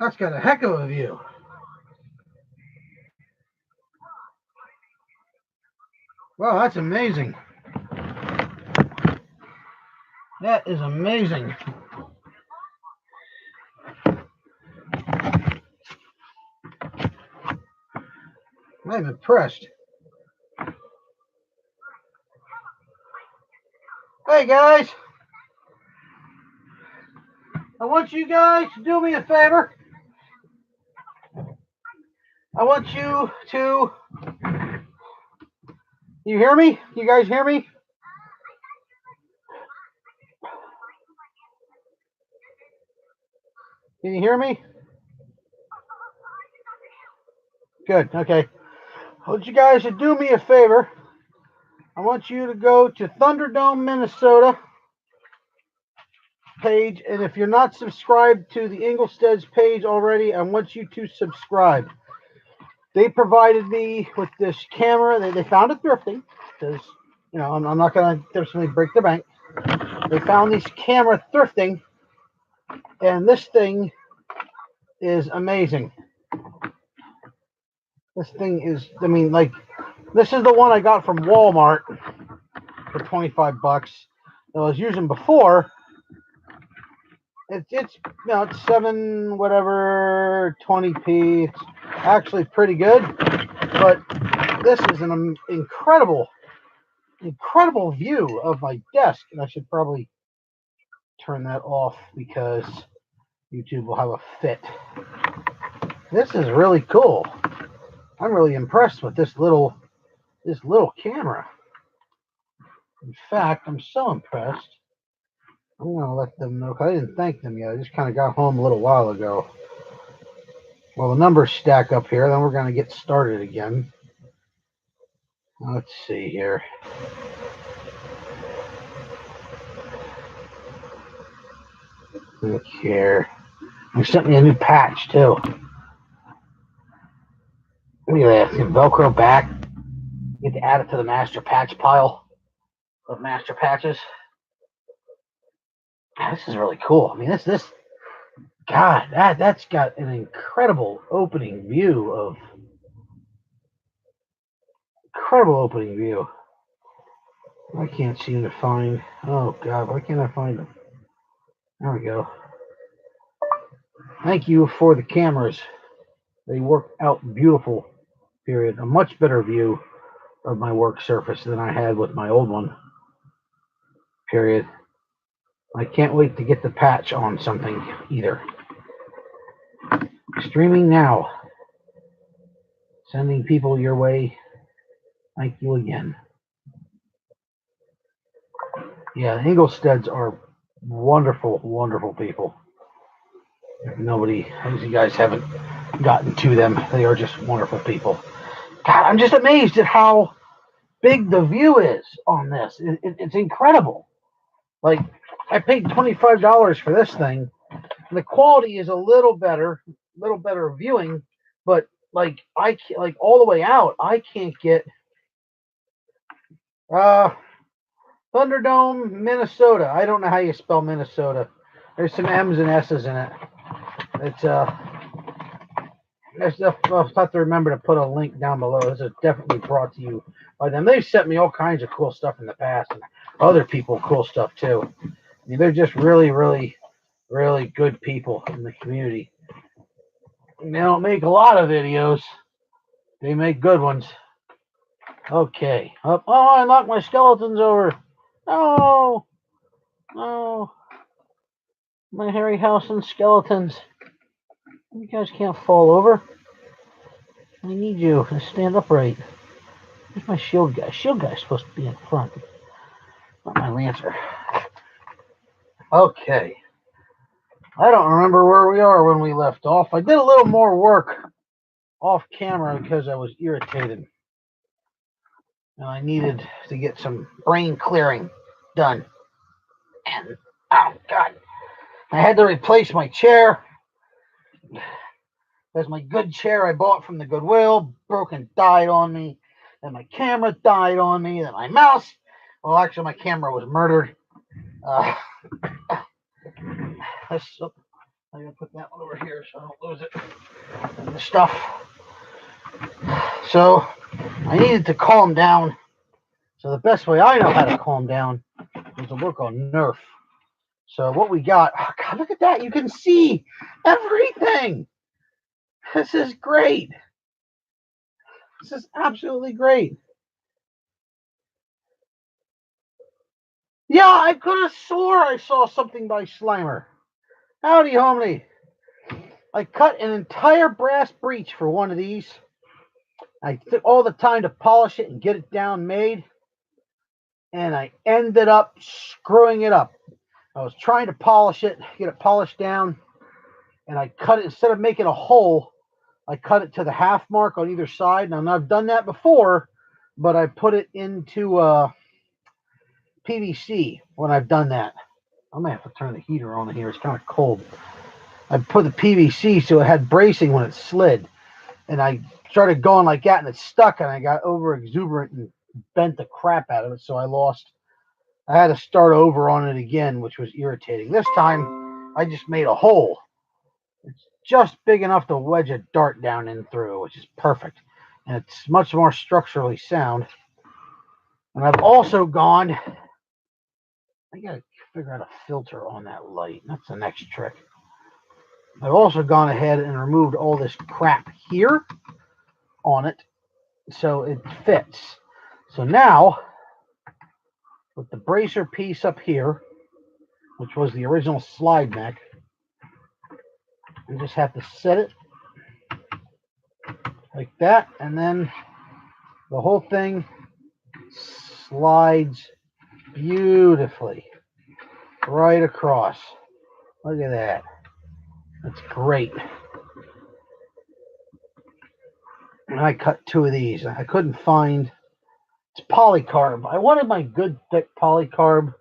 That's got a heck of a view. Wow, that's amazing. That is amazing. I'm impressed. Hey guys, I want you guys to do me a favor. I want you to. You hear me? You guys hear me? Can you hear me? Good. Okay. I want you guys to do me a favor. I want you to go to Thunderdome, Minnesota page, and if you're not subscribed to the Inglestead's page already, I want you to subscribe. They provided me with this camera. They found it thrifting because, you know, I'm not going to definitely break the bank. They found this camera thrifting, and this thing is amazing. This thing is, I mean, like, this is the one I got from Walmart for 25 bucks that I was using before. It's you know, it's 7 whatever 20p. It's actually pretty good, but this is an incredible view of my desk, and I should probably turn that off because YouTube will have a fit. This is really cool. I'm really impressed with this little camera. In fact, I'm so impressed. I'm gonna let them know, because I didn't thank them yet. I just kind of got home a little while ago. Well, the numbers stack up here. Then we're gonna get started again. Let's see here. Look here. They sent me a new patch too. Look at that. Velcro back. Get to add it to the master patch pile of master patches. This is really cool. I mean, this God, that's got an incredible opening view. I can't seem to find. Oh God, why can't I find them? There we go. Thank you for the cameras. They work out beautiful. Period. A much better view of my work surface than I had with my old one. Period. I can't wait to get the patch on something either. Streaming now. Sending people your way. Thank you again. Yeah, Inglesteads are wonderful, wonderful people. Nobody, as you guys haven't gotten to them, they are just wonderful people. God, I'm just amazed at how big the view is on this. It's incredible. Like, I paid $25 for this thing. And the quality is a little better viewing, but like all the way out, I can't get. Thunderdome, Minnesota. I don't know how you spell Minnesota. There's some M's and S's in it. It's I'll have to remember to put a link down below. This is definitely brought to you by them. They've sent me all kinds of cool stuff in the past, and other people cool stuff too. I mean, they're just really, really, really good people in the community. And they don't make a lot of videos. They make good ones. Okay. Oh, I knocked my skeletons over. No. No. My Harryhausen skeletons. You guys can't fall over. I need you to stand upright. Where's my shield guy? Shield guy's supposed to be in front. Not my lancer. Okay. I don't remember where we are when we left off. I did a little more work off camera because I was irritated. And I needed to get some brain clearing done. And, oh, God. I had to replace my chair. There's my good chair I bought from the Goodwill. Broke and died on me. Then my camera died on me. Then my mouse. Well, actually, my camera was murdered. I gonna put that one over here so I don't lose it. And the stuff. So I needed to calm down. So the best way I know how to calm down is to work on Nerf. So what we got, oh God, look at that. You can see everything. This is great. This is absolutely great. Yeah, I could have swore I saw something by Slimer. Howdy, homie. I cut an entire brass breech for one of these. I took all the time to polish it and get it down made. And I ended up screwing it up. I was trying to polish it, get it polished down. And I cut it, instead of making a hole, I cut it to the half mark on either side. Now, I've done that before, but I put it into PVC when I've done that. I might have to turn the heater on here. It's kind of cold. I put the PVC so it had bracing when it slid. And I started going like that, and it stuck, and I got over exuberant and bent the crap out of it. So I had to start over on it again, which was irritating. This time, I just made a hole. It's just big enough to wedge a dart down in through, which is perfect. And it's much more structurally sound. And I've also gone, I gotta figure out a filter on that light. That's the next trick. I've also gone ahead and removed all this crap here on it so it fits. So now, with the bracer piece up here, which was the original slide neck, you just have to set it like that, and then the whole thing slides beautifully right across. Look at that. That's great. And I cut two of these. I couldn't find, it's polycarb. I wanted my good thick polycarb,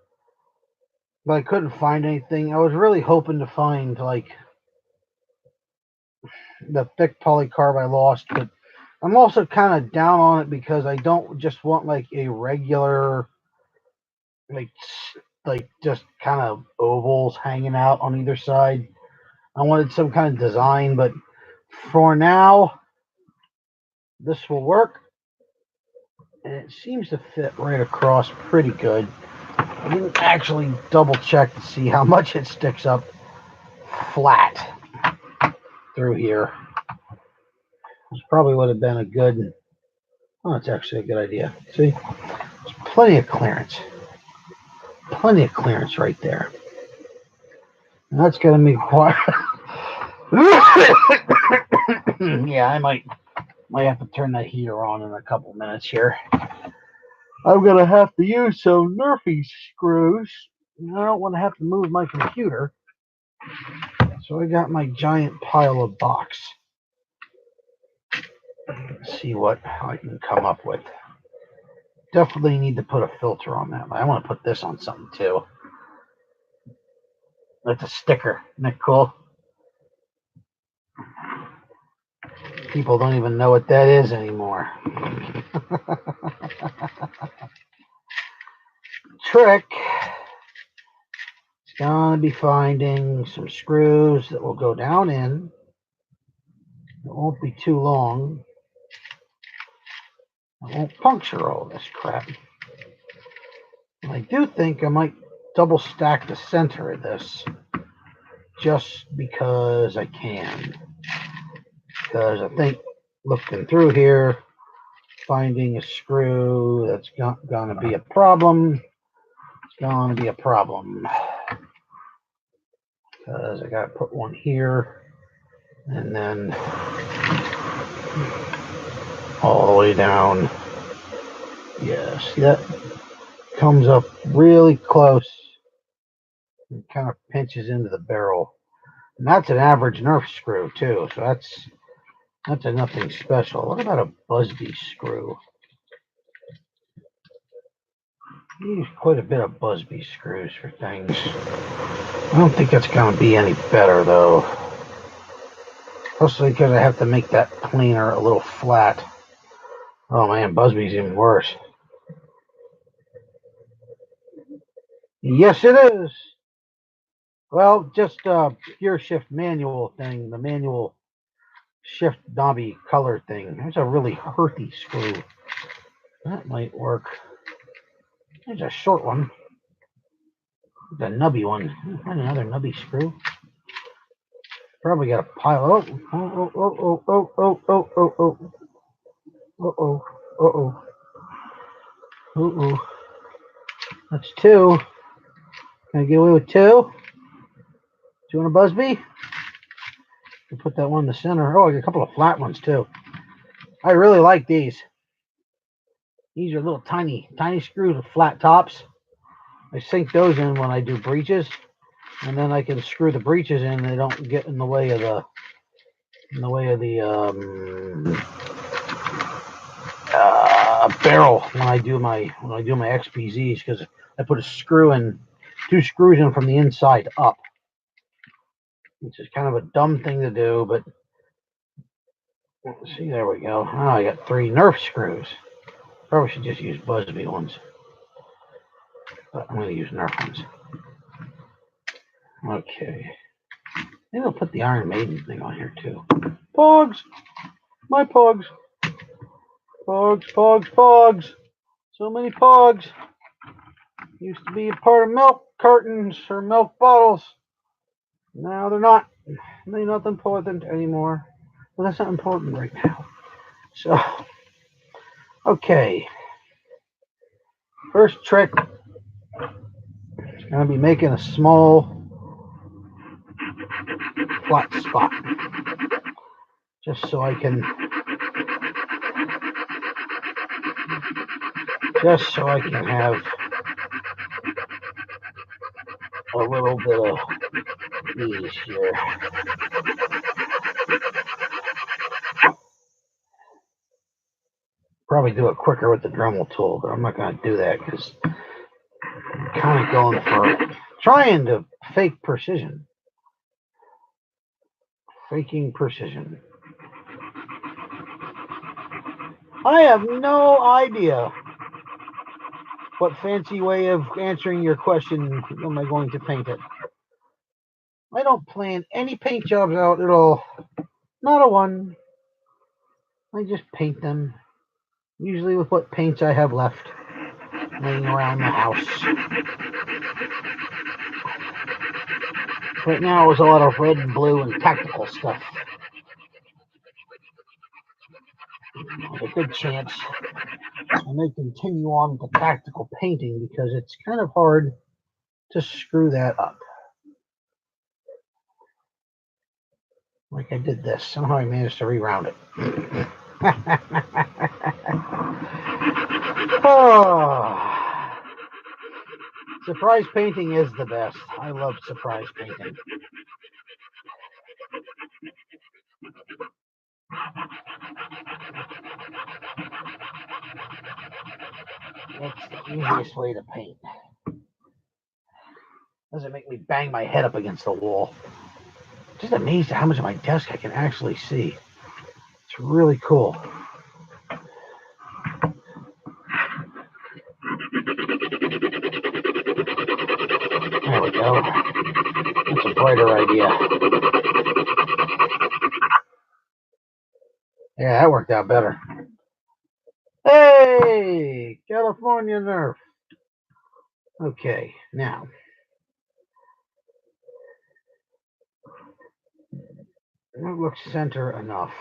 but I couldn't find anything. I was really hoping to find like the thick polycarb I lost, but I'm also kind of down on it because I don't just want like a regular, like just kind of ovals hanging out on either side. I wanted some kind of design, but for now, this will work. And it seems to fit right across pretty good. I didn't actually double check to see how much it sticks up flat through here. This probably would have been a good, oh, it's actually a good idea. See, there's plenty of clearance. Plenty of clearance right there. And that's going to be quite, yeah, I might have to turn that heater on in a couple minutes here. I'm going to have to use some Nerfy screws. I don't want to have to move my computer. So I got my giant pile of box. Let's see what I can come up with. Definitely need to put a filter on that. I want to put this on something too. That's a sticker. Isn't that cool? People don't even know what that is anymore. Trick is going to be finding some screws that will go down in. It won't be too long. It won't puncture all this crap. And I do think I might double stack the center of this just because I can. Because I think looking through here, finding a screw that's going to be a problem. It's going to be a problem. Because I got to put one here and then all the way down. Yeah, see that? Comes up really close and kind of pinches into the barrel. And that's an average Nerf screw too, so that's a nothing special. What about a Busby screw? I use quite a bit of Busby screws for things. I don't think that's going to be any better though. Mostly because I have to make that planer a little flat. Oh man, Busby's even worse. Yes, it is. Well, just gear shift manual thing, the manual shift knobby color thing. There's a really herthy screw. That might work. There's a short one. There's a nubby one. Find another nubby screw. Probably got a pile. Oh. That's two. Can I get away with two? Two on a Busby? I'll put that one in the center. Oh, I got a couple of flat ones too. I really like these. These are little tiny screws with flat tops. I sink those in when I do breeches, and then I can screw the breeches in. They don't get in the way of the barrel when I do my XPZs, because I put two screws in from the inside up, which is kind of a dumb thing to do, but let's see, there we go. Oh, I got three Nerf screws. Probably should just use Busby ones, but I'm going to use Nerf ones. Okay. Maybe I'll put the Iron Maiden thing on here too. Pogs! My pogs! Pogs! So many pogs! Used to be a part of milk cartons or milk bottles. Now they're not. They're not important anymore. Well, that's not important right now. So, okay. First trick. I'm going to be making a small flat spot. Just so I can have a little bit of ease here. Probably do it quicker with the Dremel tool, but I'm not going to do that because I'm kind of going for trying to fake precision. Faking precision. I have no idea what fancy way of answering your question am I going to paint it. I don't plan any paint jobs out at all. Not a one. I just paint them. Usually with what paints I have left laying around the house. Right now is a lot of red and blue and tactical stuff. There's a good chance I may continue on with the tactical painting because it's kind of hard to screw that up. Like I did this. Somehow I managed to reround it. Oh. Surprise painting is the best. I love surprise painting. That's the easiest way to paint. Doesn't make me bang my head up against the wall. Just amazed at how much of my desk I can actually see. It's really cool. There we go. That's a brighter idea. Yeah, that worked out better. Hey, California Nerf. Okay, now. That looks center enough.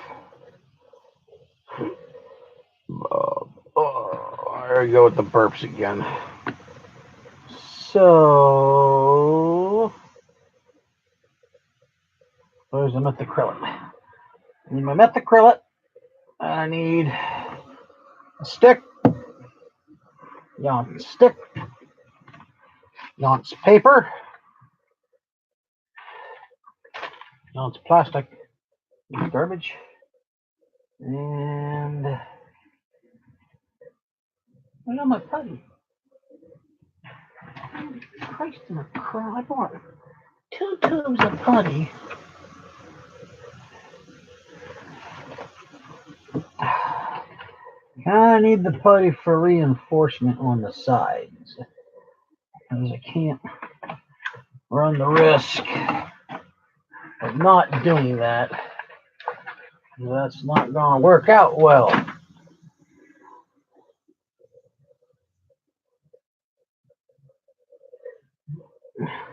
There we go with the burps again. So, where's the methacrylic? I need my methacrylic. I need a stick. Yonce stick. Yonce paper. Yonce plastic. Garbage. And where's my putty? Christ in a crown. I bought 2 tubes of putty. I need the putty for reinforcement on the sides. Because I can't run the risk of not doing that. That's not going to work out well.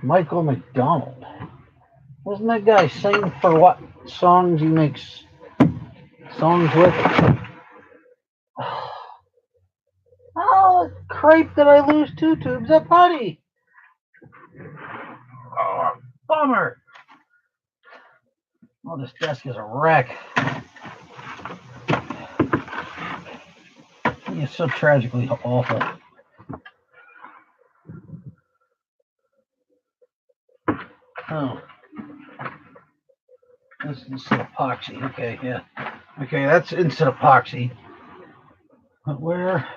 Michael McDonald. Doesn't that guy sing for what songs he makes songs with? Oh, crepe did I lose 2 tubes of putty? Oh, bummer. Oh, this desk is a wreck. It's so tragically awful. Oh. This is instant epoxy. Okay, yeah. Okay, that's instant epoxy. But where?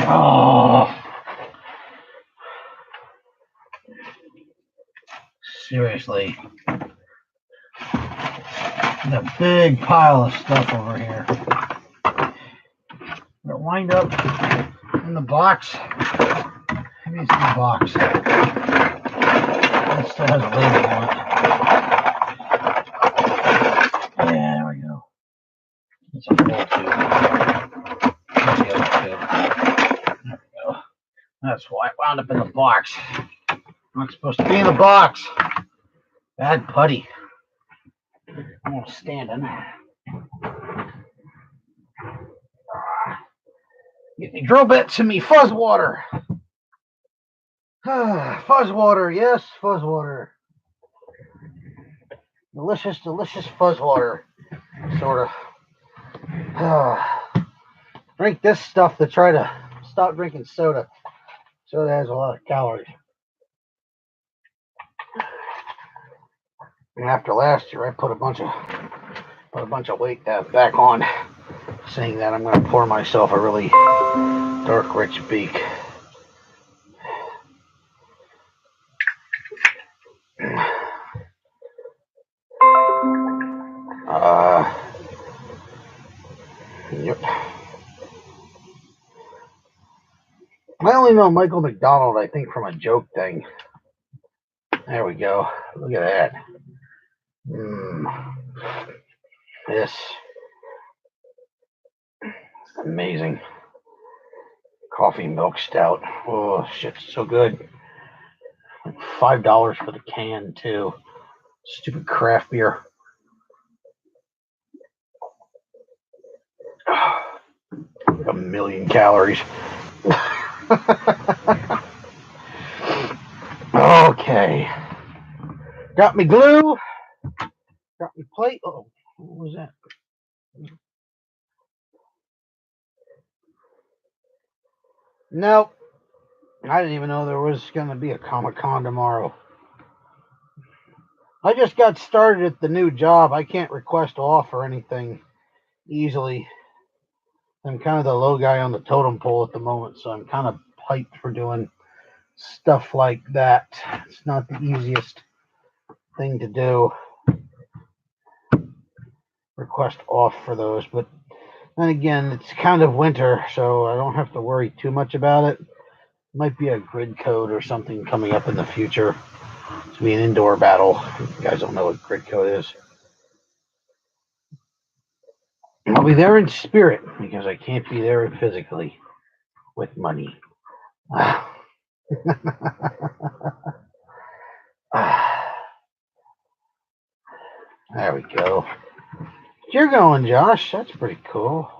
Oh. Seriously. A big pile of stuff over here. It'll wind up in the box. Maybe it's in the box. It still has a label on it. Yeah, there we go. It's a full tube. That's the other tube. There we go. That's why it wound up in the box. Not supposed to be in the box. Bad putty. I'm gonna stand in. Get me drill bits and me fuzz water. Fuzz water, yes, fuzz water. Delicious, delicious fuzz water. Sort of. Drink this stuff to try to stop drinking soda. Soda has a lot of calories. And after last year, I put a bunch of weight back on, saying that I'm going to pour myself a really dark, rich beak. Yep. I only know Michael McDonald, I think, from a joke thing. There we go. Look at that. This is amazing. Coffee milk stout. Oh, shit's so good. Like $5 for the can, too. Stupid craft beer. Like 1,000,000 calories. Okay. Got me glue. Got me plate. Oh, what was that? Nope. I didn't even know there was going to be a Comic-Con tomorrow. I just got started at the new job. I can't request off or anything easily. I'm kind of the low guy on the totem pole at the moment, so I'm kind of hyped for doing stuff like that. It's not the easiest thing to do. Request off for those, but then again, it's kind of winter, so I don't have to worry too much about it. Might be a grid code or something coming up in the future. It's be an indoor battle. If you guys don't know what grid code is. I'll be there in spirit because I can't be there physically with money. There we go. You're going, Josh. That's pretty cool.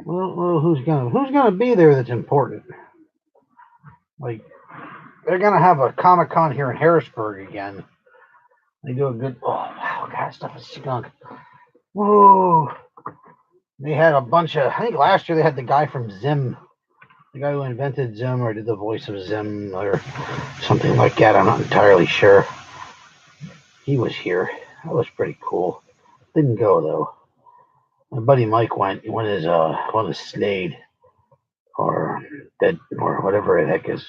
Well, who's gonna be there that's important? Like, they're gonna have a Comic-Con here in Harrisburg again. They do a good. Oh wow, God, stuff is skunk. Whoa. They had a bunch of. I think last year they had the guy from Zim, the guy who invented Zim or did the voice of Zim or something like that. I'm not entirely sure. He was here. That was pretty cool. Didn't go though. My buddy Mike went. He went as Slade or Dead or whatever the heck his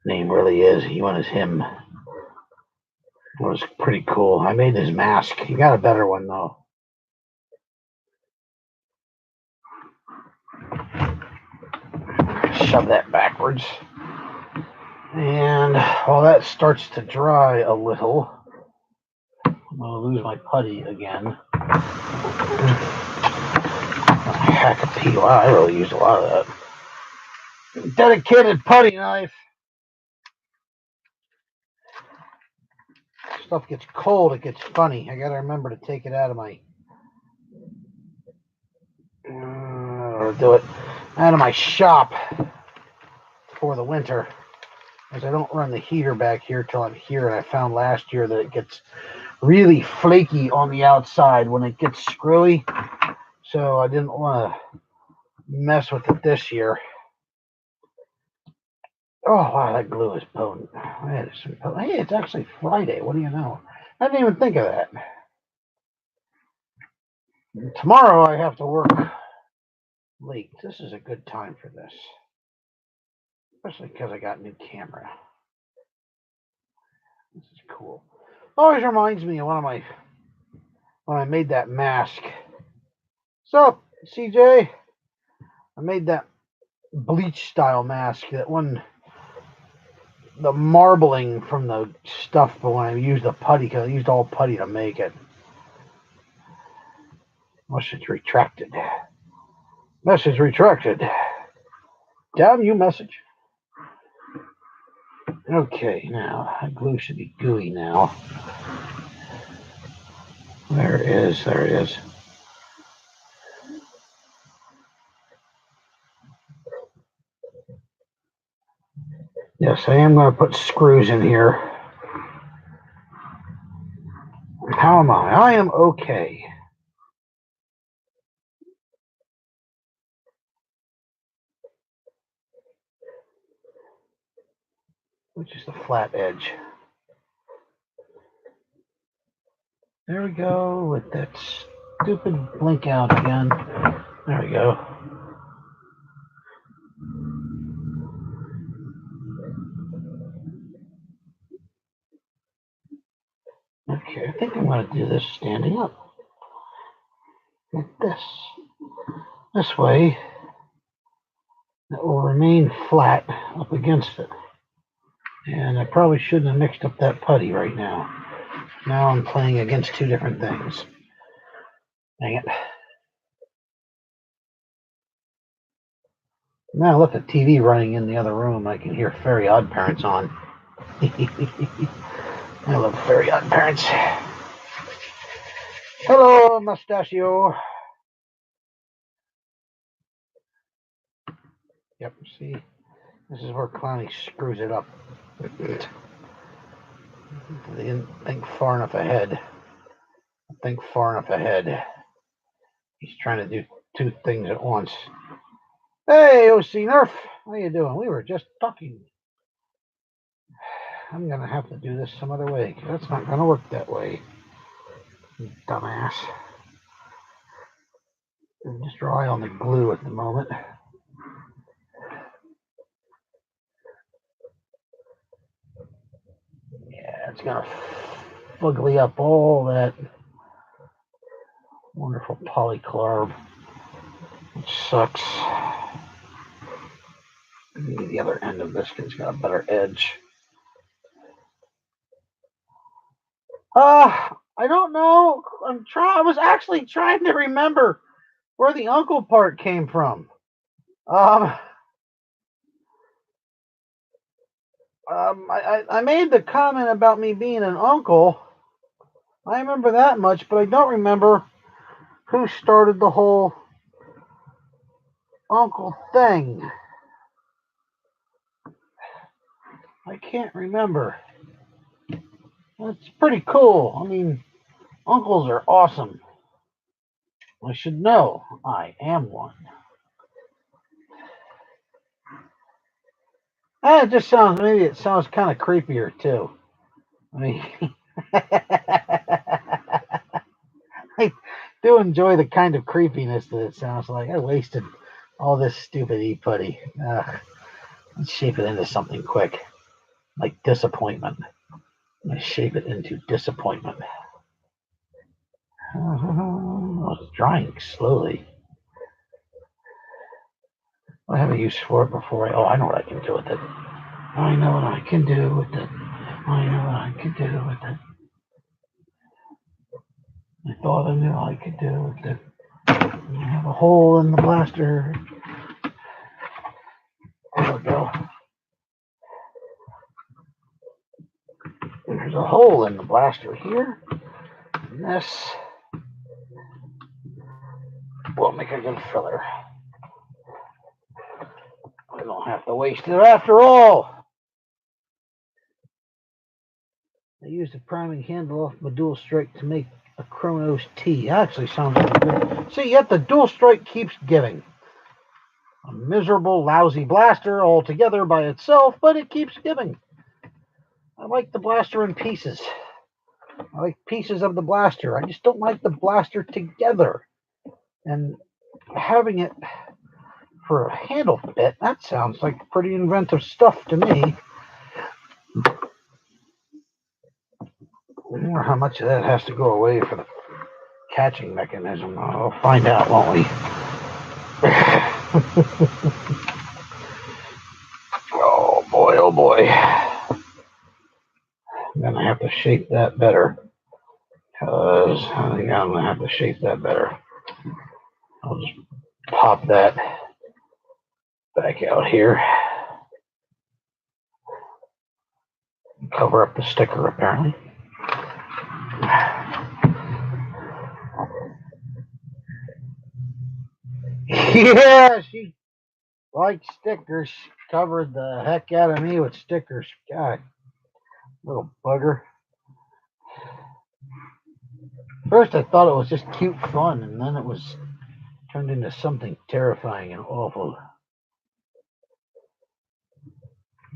name really is. He went as him. It was pretty cool. I made his mask. He got a better one though. shove that backwards. And while that starts to dry a little, I'm going to lose my putty again. Hack of pea. Wow, I really used a lot of that. Dedicated putty knife. Stuff gets cold, it gets funny. I gotta remember to take it out of my out of my shop for the winter, because I don't run the heater back here till I'm here. And I found last year that it gets really flaky on the outside when it gets screwy, so I didn't want to mess with it this year. Oh wow, that glue is potent. Hey, it's actually Friday. What do you know? I didn't even think of that. Tomorrow I have to work late. This is a good time for this, especially because I got a new camera. This is cool. Always reminds me of when I made that mask. So, CJ, I made that bleach style mask. That one, the marbling from the stuff, but when I used the putty, because I used all putty to make it. Message retracted. Message retracted. Damn you, message. Okay, now that glue should be gooey now. There it is. There it is. Yes, I am going to put screws in here. How am I? I am okay. Which is the flat edge. There we go, with that stupid blink out again. There we go. Okay, I think I'm going to do this standing up. Like this. This way, it will remain flat up against it. And I probably shouldn't have mixed up that putty right now. Now I'm playing against two different things. Dang it. Now look at TV running in the other room. I can hear Fairy Odd Parents on. I love Fairy Odd Parents. Hello, Mustachio. Yep, see? This is where Clowny screws it up. They didn't think far enough ahead. Think far enough ahead. He's trying to do two things at once. Hey, OC Nerf. How you doing? We were just talking. I'm going to have to do this some other way. That's not going to work that way. Dumbass. I'm just dry on the glue at the moment. Yeah, it's going to fugly up all that wonderful polycarb, which sucks. Maybe the other end of this has got a better edge. I don't know. I was actually trying to remember where the uncle part came from. I made the comment about me being an uncle. I remember that much, but I don't remember who started the whole uncle thing. I can't remember. That's pretty cool. I mean, uncles are awesome. I should know. I am one. It just sounds, maybe it sounds kind of creepier too. I mean, I do enjoy the kind of creepiness that it sounds like. I wasted all this stupid e-putty. Let's shape it into something quick, like disappointment. Let's shape it into disappointment. It's drying slowly. I haven't used for it before. Oh, I know what I can do with it. I know what I can do with it. I know what I can do with it. I thought I knew I could do with it. I have a hole in the blaster. There we go. There's a hole in the blaster here. And this will make a good filler. I don't have to waste it after all. I used the priming handle off my dual strike to make a Chronos T. Actually sounds really good. See, yet the dual strike keeps giving. A miserable, lousy blaster altogether by itself, but it keeps giving. I like the blaster in pieces. I like pieces of the blaster. I just don't like the blaster together. And having it for a handle bit, that sounds like pretty inventive stuff to me. I wonder how much of that has to go away for the catching mechanism. I'll find out, won't we? Oh boy, oh boy. I'm gonna have to shape that better. Because I think I'm gonna have to shape that better. I'll just pop that back out here. Cover up the sticker, apparently. Yeah, she likes stickers. She covered the heck out of me with stickers. God, little bugger. First I thought it was just cute fun, and then it was turned into something terrifying and awful.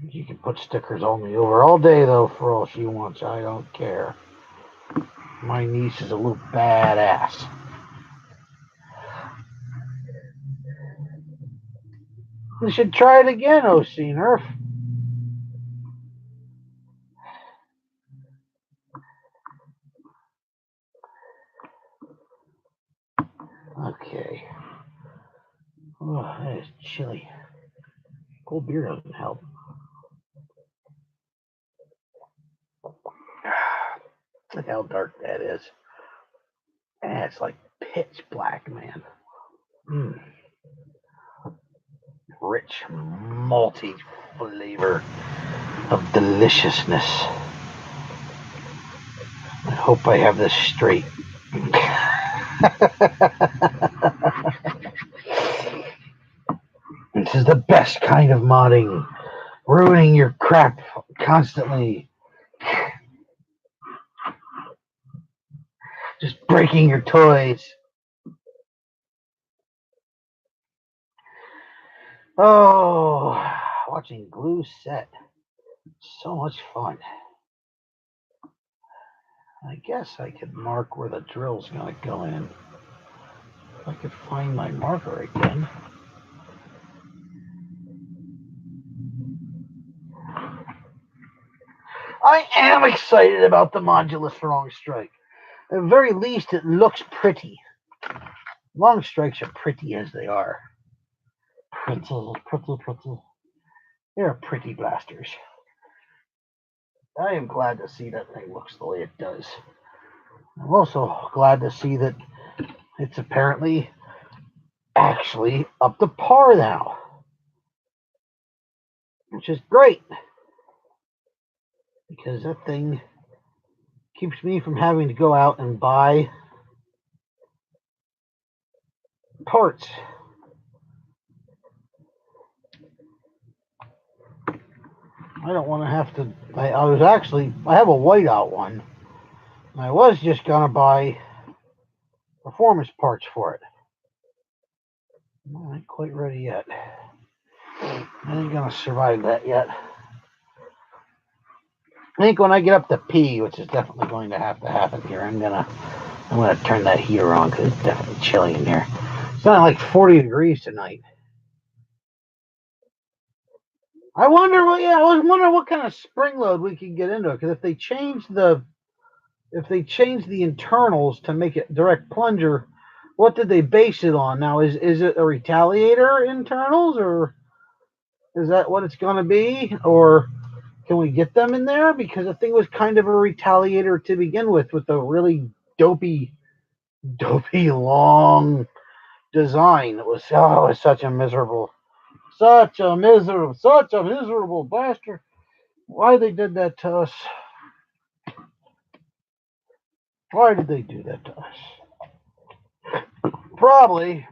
You can put stickers on me over all day, though, for all she wants. I don't care. My niece is a little badass. You should try it again, OC Nerf. Okay. Oh, that is chilly. Cold beer doesn't help. Look how dark that is. It's like pitch black, man. Rich, malty flavor of deliciousness. I hope I have this straight. This is the best kind of modding. Ruining your crap constantly. Just breaking your toys. Oh, watching glue set. So much fun. I guess I could mark where the drill's going to go in. If I could find my marker again. I am excited about the Modulus Long Strike. At the very least, it looks pretty. Long strikes are pretty as they are. Pretty. They're pretty blasters. I am glad to see that thing looks the way it does. I'm also glad to see that it's apparently actually up to par now, which is great, because that thing keeps me from having to go out and buy parts. I don't want to have to. I have a whiteout one. I was just going to buy performance parts for it. I'm not quite ready yet. I ain't going to survive that yet. I think when I get up to P, which is definitely going to have to happen here, I'm gonna turn that heater on because it's definitely chilly in here. It's not like 40 degrees tonight. I was wondering what kind of spring load we could get into it, because if they change the internals to make it direct plunger, what did they base it on? Now, is it a Retaliator internals, or is that what it's going to be? Or can we get them in there? Because the thing was kind of a Retaliator to begin with a really dopey long design. It was such a miserable bastard. Why they did that to us? Why did they do that to us? Probably,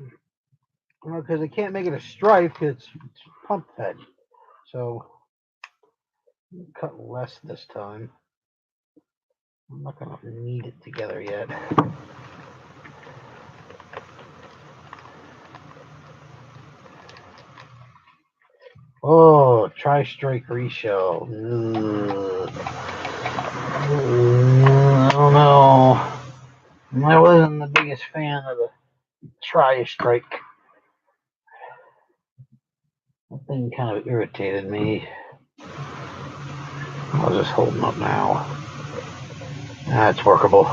because they can't make it a strife because it's pump fed. So cut less this time. I'm not gonna knead it together yet. Oh, Tri-Strike Reshell. I don't know. I wasn't the biggest fan of the Tri-Strike. That thing kind of irritated me. I'll just hold them up now. That's workable.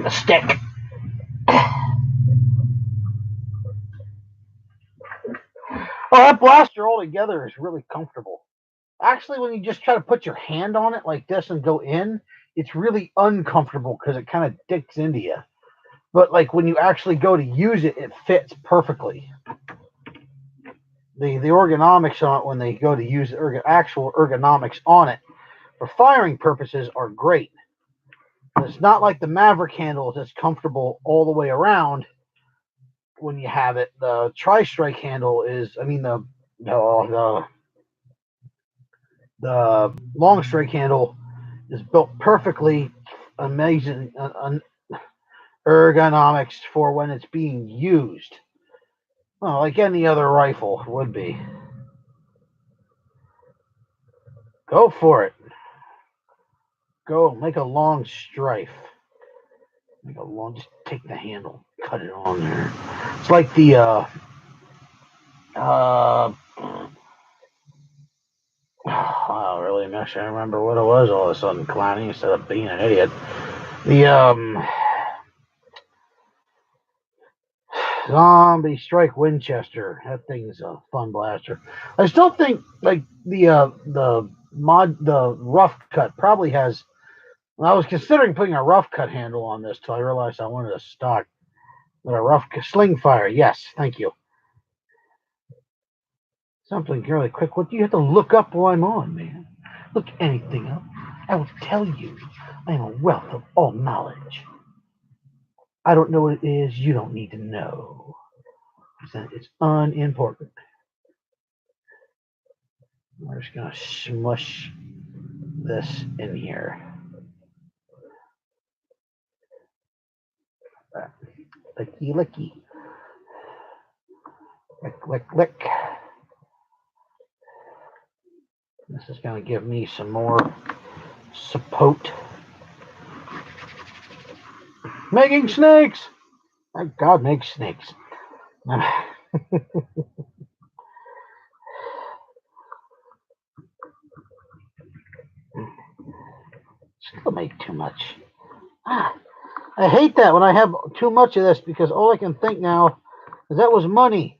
A stick. Oh, that blaster altogether is really comfortable. Actually, when you just try to put your hand on it like this and go in, it's really uncomfortable because it kind of digs into you. But like when you actually go to use it, it fits perfectly. The ergonomics on it when they go to use actual ergonomics on it for firing purposes are great. It's not like the Maverick handles that's comfortable all the way around when you have it. The Tri-Strike handle is, I mean, the long strike handle is built perfectly, amazing ergonomics for when it's being used. Well, like any other rifle would be. Go for it. Go make a long strife. Just take the handle, cut it on there. It's like the oh, really, I'm actually, I remember what it was all of a sudden, Clowny, instead of being an idiot. The Zombie Strike Winchester. That thing's a fun blaster. I still think like the rough cut probably has. I was considering putting a rough cut handle on this till I realized I wanted a stock. But a rough sling fire, yes, thank you. Something really quick. What do you have to look up while I'm on, man? Look anything up. I will tell you. I am a wealth of all knowledge. I don't know what it is. You don't need to know. It's unimportant. We're just gonna smush this in here. Licky, licky. Lick, lick, lick. This is gonna give me some more support. Making snakes! Thank God makes snakes. Still make too much. I hate that when I have too much of this because all I can think now is that was money.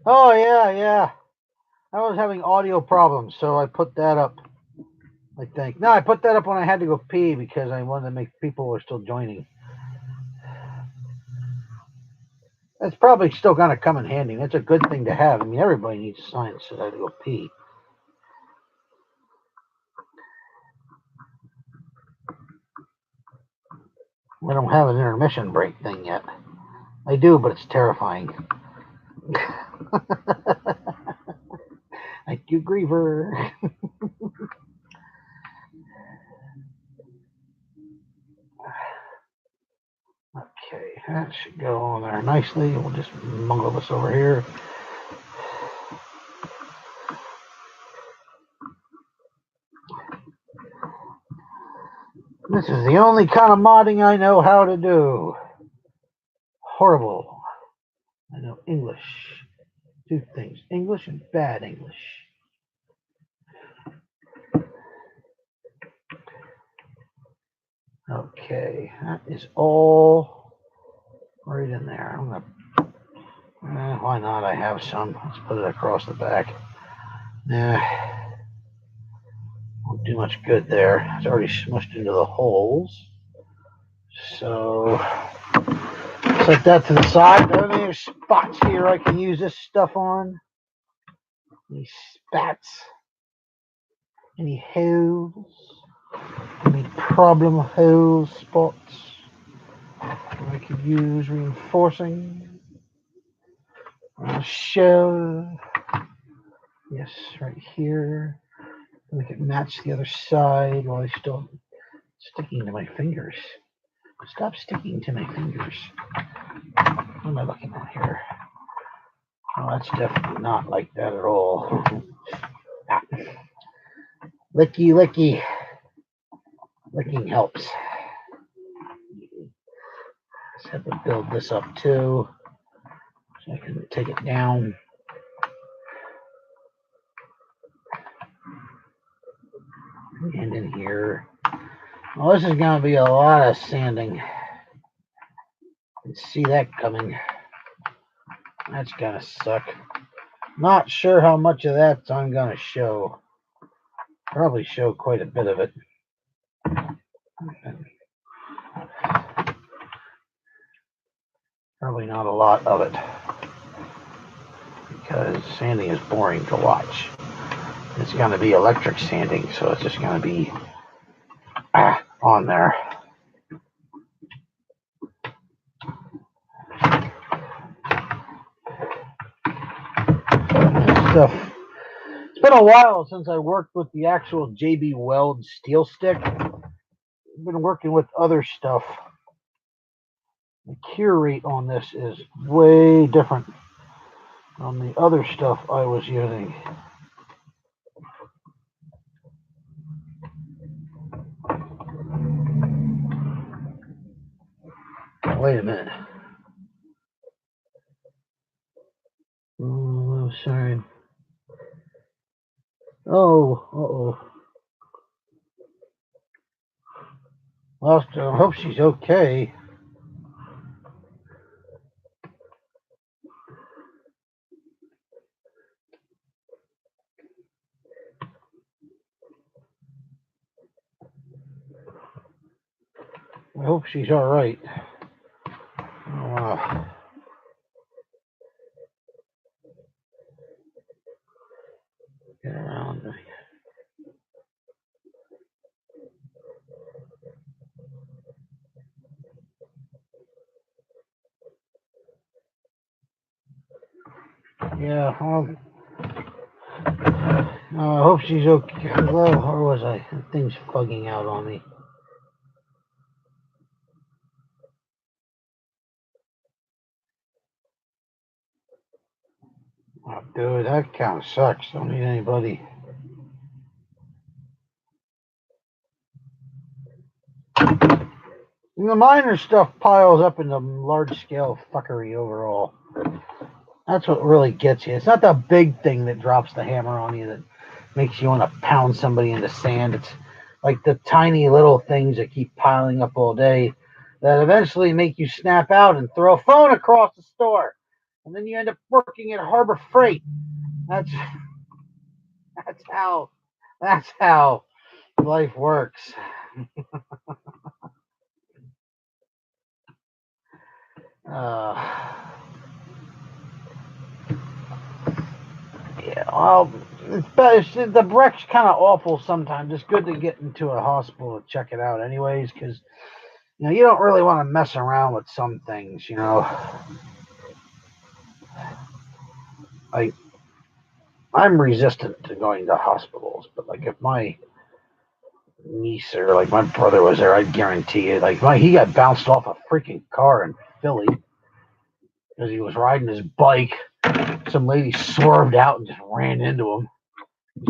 Oh, yeah. I was having audio problems, so I put that up. I think. No, I put that up when I had to go pee because I wanted to make people were still joining. That's probably still going to come in handy. That's a good thing to have. I mean, everybody needs science, so I had to go pee. I don't have an intermission break thing yet. I do, but it's terrifying. Thank you, Griever. Okay, that should go on there nicely. We'll just mungle this over here. This is the only kind of modding I know how to do. Horrible. I know English. Two things, English and bad English. Okay, that is all right in there. I'm gonna, why not? I have some. Let's put it across the back. Won't do much good there. It's already smushed into the holes. So set that to the side. There's spots here I can use this stuff on. Any spats? Any holes? Any problem hole spots I could use reinforcing? Shell. Yes, right here. Make it match the other side while it's still sticking to my fingers. Stop sticking to my fingers. What am I looking at here? Oh, that's definitely not like that at all. Licky, licky. Licking helps. Just have to build this up too, so I can take it down. And in here. Well, this is going to be a lot of sanding. I can see that coming. That's going to suck. Not sure how much of that I'm going to show. Probably show quite a bit of it. Probably not a lot of it, because sanding is boring to watch. It's going to be electric sanding, so it's just going to be on there. Stuff. It's been a while since I worked with the actual JB Weld steel stick. I've been working with other stuff. The cure rate on this is way different on the other stuff I was using. Wait a minute. Oh, sorry. Oh, well, I hope she's okay. I hope she's all right. Get around. Yeah, I hope she's okay. Well, where was I? Thing's bugging out on me. Oh, dude, that kind of sucks. Don't need anybody. And the minor stuff piles up into large scale fuckery overall. That's what really gets you. It's not the big thing that drops the hammer on you that makes you want to pound somebody into sand. It's like the tiny little things that keep piling up all day that eventually make you snap out and throw a phone across the store. And then you end up working at Harbor Freight. That's how life works. Yeah, well, the wreck's kind of awful sometimes. It's good to get into a hospital to check it out, anyways, because you don't really want to mess around with some things. Like I'm resistant to going to hospitals, but like if my niece or like my brother was there, I'd guarantee it. Like he got bounced off a freaking car in Philly because he was riding his bike. Some lady swerved out and just ran into him.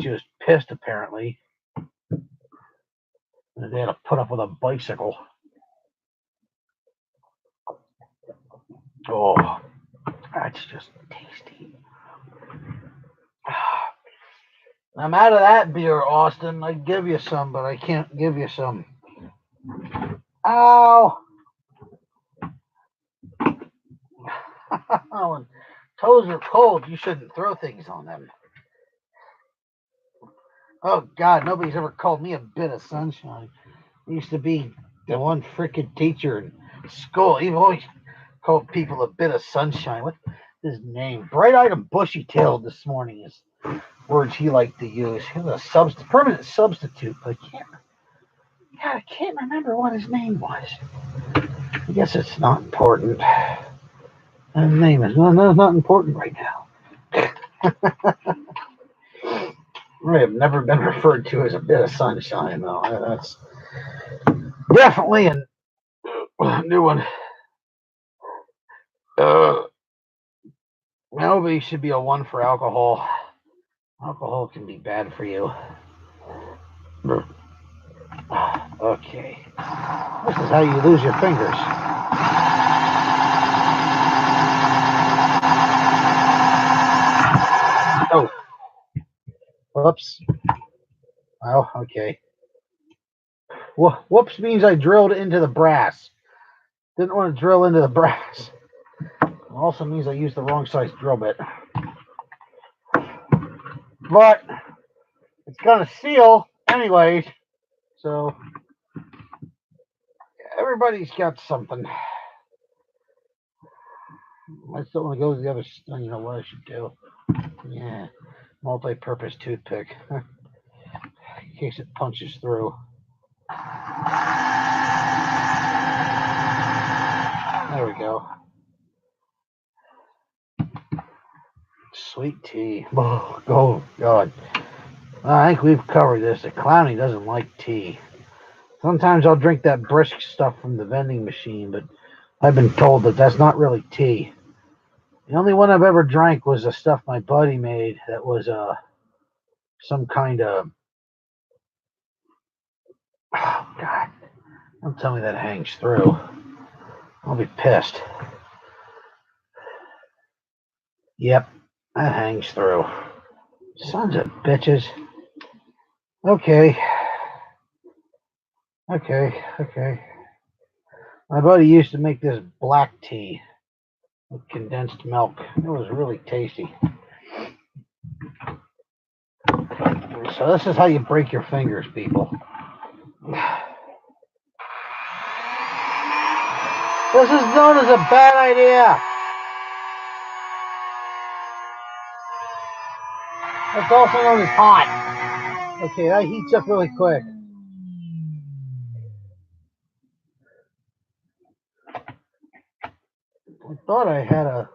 She was pissed apparently. And they had to put up with a bicycle. Oh, that's just tasty. I'm out of that beer, Austin. I'd give you some, but I can't give you some. Ow! When toes are cold, you shouldn't throw things on them. Oh, God, nobody's ever called me a bit of sunshine. I used to be the one freaking teacher in school. He always called people a bit of sunshine. What's his name? Bright-eyed and bushy-tailed this morning is words he liked to use. He was a permanent substitute, but I can't remember what his name was. I guess it's not important. His name is no, it's not important right now. I have never been referred to as a bit of sunshine, though. That's definitely a new one. Nobody should be a one for alcohol. Alcohol can be bad for you. Okay. This is how you lose your fingers. Oh. Whoops. Oh, okay. Whoops means I drilled into the brass. Didn't want to drill into the brass. It also means I used the wrong size drill bit. But it's going to seal anyways. So everybody's got something. I still want to go to the other. You know what I should do? Yeah, multi-purpose toothpick in case it punches through. There we go. Sweet tea. Oh God. I think we've covered this. The Clowny doesn't like tea. Sometimes I'll drink that brisk stuff from the vending machine, but I've been told that that's not really tea. The only one I've ever drank was the stuff my buddy made that was some kind of... Oh, God. Don't tell me that hangs through. I'll be pissed. Yep, that hangs through. Sons of bitches. Okay. My buddy used to make this black tea with condensed milk. It was really tasty. So this is how you break your fingers, people. This is known as a bad idea. It's also known as hot. Okay, that heats up really quick. I thought I had a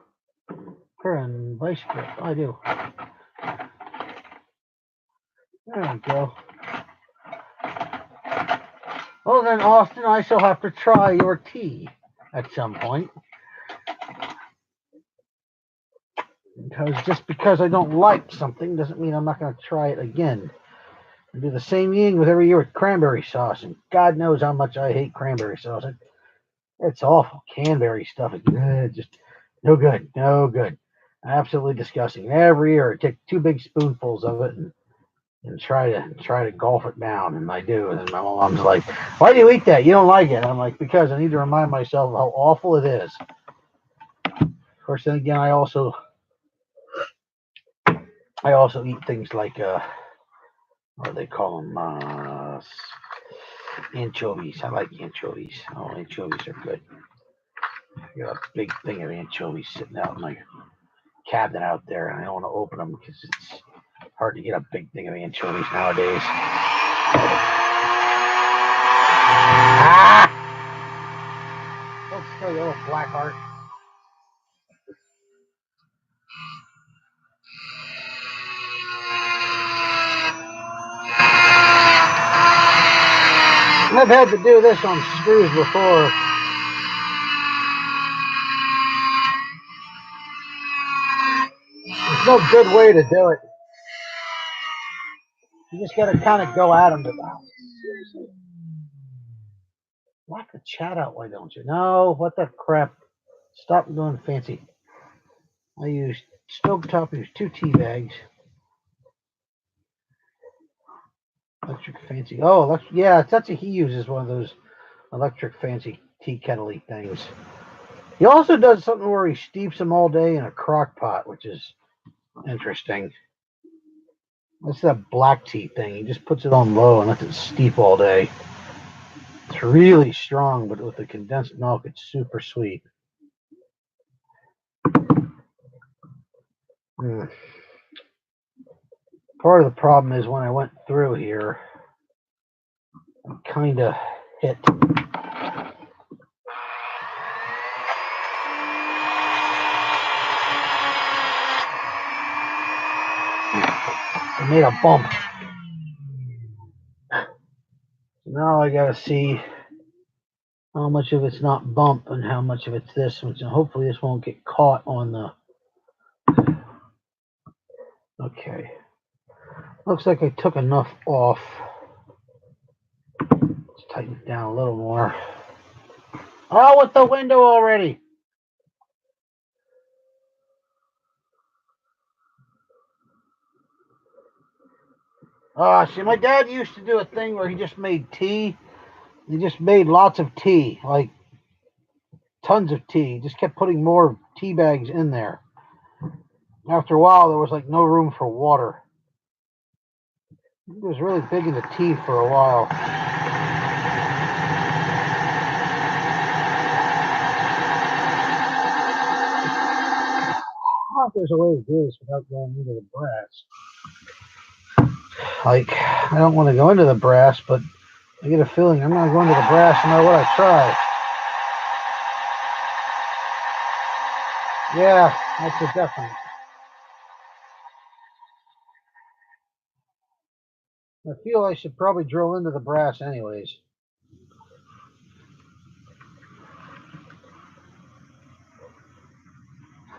current vice grip. I do. There we go. Well then, Austin, I shall have to try your tea at some point. Because I don't like something doesn't mean I'm not going to try it again. I do the same thing with every year with cranberry sauce, and God knows how much I hate cranberry sauce. It's awful. Canberry stuff is just no good. Absolutely disgusting. Every year I take 2 big spoonfuls of it and try to gulp it down, and I do. And then my mom's like, "Why do you eat that? You don't like it?" And I'm like, "Because I need to remind myself of how awful it is." Of course, then again, I also eat things like what do they call them? Anchovies. I like anchovies. Oh, anchovies are good. I got a big thing of anchovies sitting out in my cabinet out there, and I don't want to open them because it's hard to get a big thing of anchovies nowadays. Ah! Don't spill your little black heart. I've had to do this on screws before. There's no good way to do it. You just got to kind of go at them. Seriously. Lock the chat out, why don't you? No, what the crap. Stop doing fancy. I used stovetop, used 2 tea bags. Electric fancy. Oh, yeah, that's what he uses, one of those electric fancy tea kettle things. He also does something where he steeps them all day in a crock pot, which is interesting. That's that black tea thing. He just puts it on low and lets it steep all day. It's really strong, but with the condensed milk, it's super sweet. Mm. Part of the problem is when I went through here, I kind of hit. I made a bump. Now I gotta see how much of it's not bump and how much of it's this, which hopefully this won't get caught on the. Okay. Looks like I took enough off. Let's tighten it down a little more. Oh, with the window already. See, my dad used to do a thing where he just made tea. He just made lots of tea, like tons of tea. He just kept putting more tea bags in there. After a while, there was like no room for water. He was really big into tea for a while. I don't know if there's a way to do this without going into the brass. Like, I don't want to go into the brass, but I get a feeling I'm not going to the brass no matter what I try. Yeah, that's a definite. I feel I should probably drill into the brass anyways.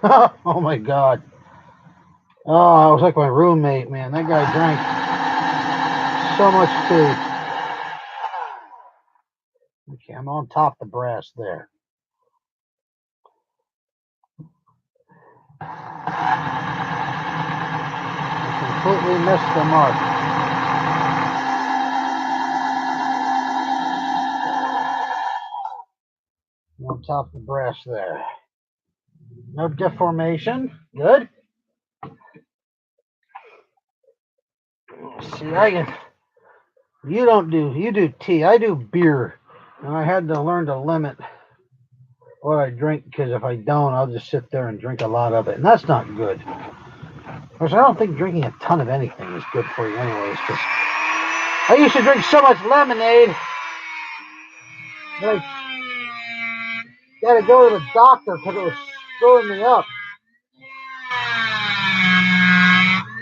Oh my god. Oh, I was like my roommate, man. That guy drank so much tea. Okay, I'm on top of the brass there. I completely missed the mark. I'm on top of the brass there. No deformation. Good. See, you do tea. I do beer. And I had to learn to limit what I drink because if I don't, I'll just sit there and drink a lot of it. And that's not good. Of course, I don't think drinking a ton of anything is good for you anyways, because I used to drink so much lemonade that I had to go to the doctor because it was screwing me up.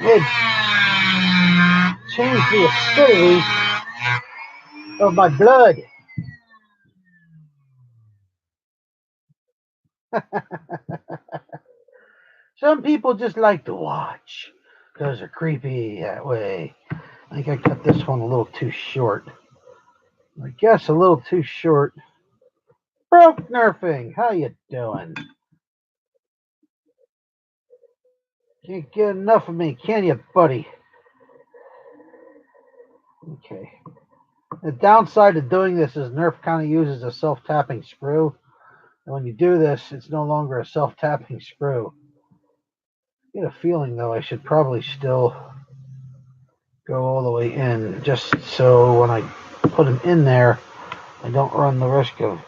It changed the acidity of my blood. Some people just like to watch because they're creepy that way. I think I cut this one a little too short. I guess a little too short. Broke Nerfing, how you doing? Can't get enough of me, can you, buddy? Okay. The downside of doing this is Nerf kind of uses a self-tapping screw. And when you do this, it's no longer a self-tapping screw. I get a feeling, though, I should probably still go all the way in, just so when I put them in there, I don't run the risk of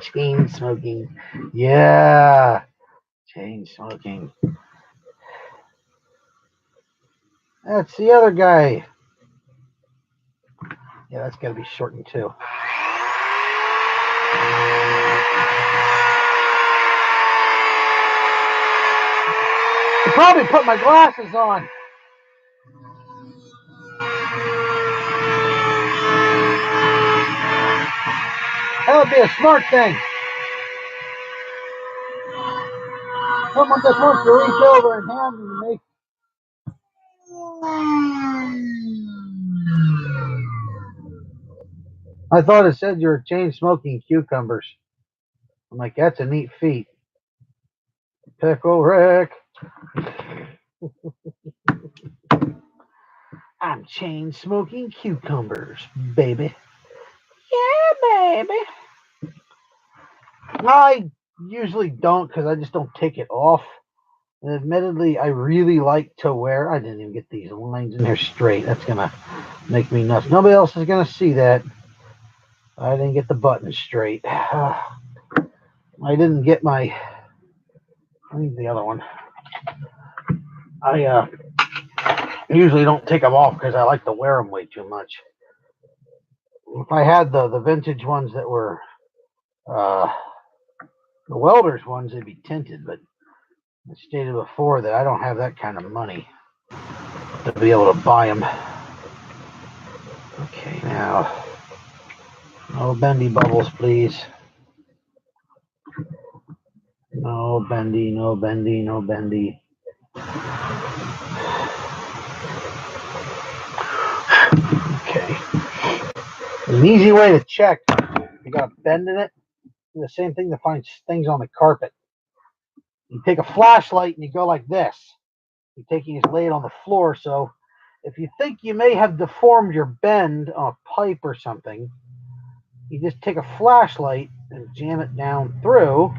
chain smoking. Yeah, chain smoking. That's the other guy. Yeah, that's got to be shortened too. I probably put my glasses on. That would be a smart thing. Someone just wants to reach over and hand me. I thought it said you were chain smoking cucumbers. I'm like, that's a neat feat. Pickle Rick. I'm chain smoking cucumbers, baby. Yeah, baby. I usually don't because I just don't take it off. And admittedly, I really like to wear. I didn't even get these lines in there straight. That's gonna make me nuts. Nobody else is gonna see that. I didn't get the buttons straight. I didn't get my. I need the other one. I usually don't take them off because I like to wear them way too much. If I had the vintage ones that were uh, the welders ones, they'd be tinted. But I stated before that I don't have that kind of money to be able to buy them. Okay, now no bendy bubbles, please. No bendy, no bendy, no bendy. Okay. An easy way to check. You got a bend in it. The same thing to find things on the carpet. You take a flashlight and you go like this. You're taking it, lay it on the floor. So if you think you may have deformed your bend on a pipe or something, you just take a flashlight and jam it down through,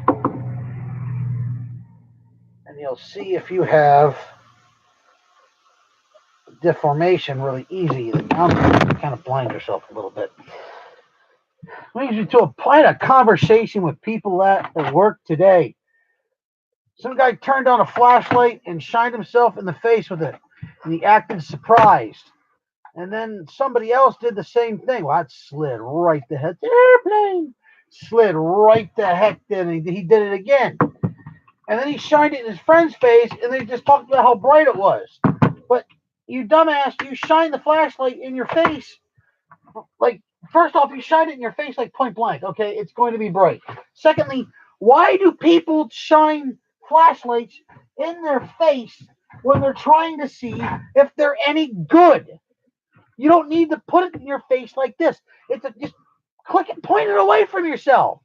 and you'll see if you have deformation really easy. The down kind of blind yourself a little bit. Brings me to a point of conversation with people at work today. Some guy turned on a flashlight and shined himself in the face with it, and he acted surprised. And then somebody else did the same thing. Well, that slid right the heck. The airplane slid right the heck. Then he did it again. And then he shined it in his friend's face, and they just talked about how bright it was. But you dumbass, you shine the flashlight in your face. Like, first off, you shine it in your face like point blank. Okay, it's going to be bright. Secondly, why do people shine flashlights in their face when they're trying to see if they're any good? You don't need to put it in your face like this. Just click it, point it away from yourself.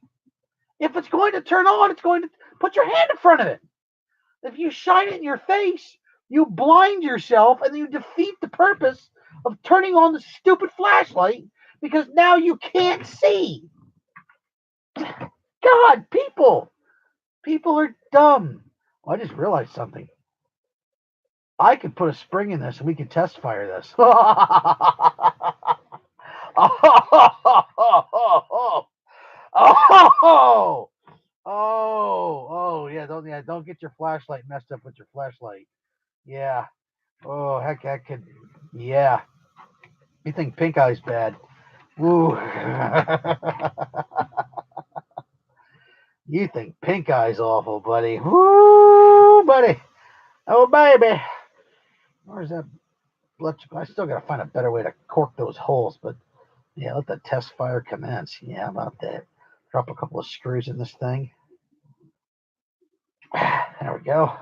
If it's going to turn on, it's going to put your hand in front of it. If you shine it in your face, you blind yourself and you defeat the purpose of turning on the stupid flashlight because now you can't see. God, people are dumb. Well, I just realized something. I could put a spring in this and we could test fire this. Yeah, don't get your flashlight messed up with your flashlight. Yeah. Oh, heck, that could. Yeah. You think pink eye's bad? Ooh. You think pink eye's awful, buddy? Woo, buddy. Oh, baby. Where's that? I still gotta find a better way to cork those holes, but yeah, let the test fire commence. Yeah, about that. Drop a couple of screws in this thing. There we go.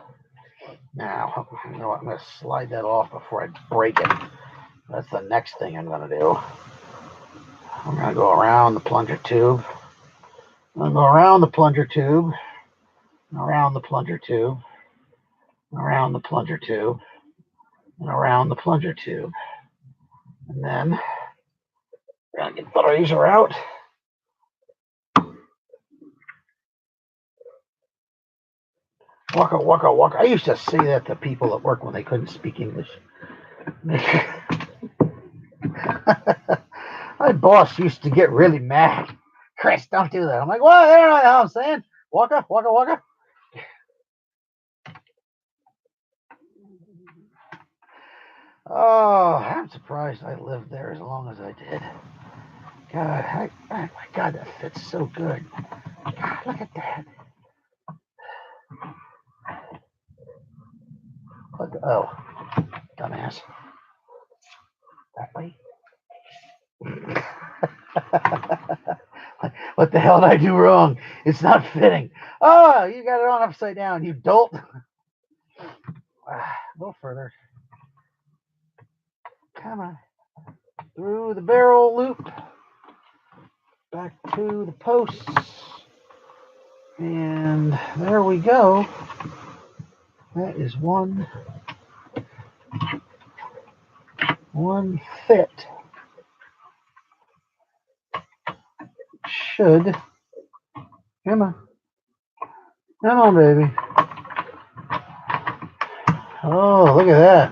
Now, you know what? I'm going to slide that off before I break it. That's the next thing I'm going to do. I'm going to go around the plunger tube. I'm going to go around the plunger tube, around the plunger tube, around the plunger tube, and around the plunger tube. And then we're going to get the razor out. Waka, waka, waka. I used to say that to people at work when they couldn't speak English. My boss used to get really mad. Chris, don't do that. I'm like, well, I don't know what I'm saying. Waka, waka, waka. Oh, I'm surprised I lived there as long as I did. God, my God, that fits so good. God, look at that. Oh, dumbass. That way. What the hell did I do wrong? It's not fitting. Oh, you got it on upside down, you dolt. A little further. Come on. Through the barrel loop. Back to the posts. And there we go. That is one. one fit should. Come on. Come on, baby. Oh, look at that.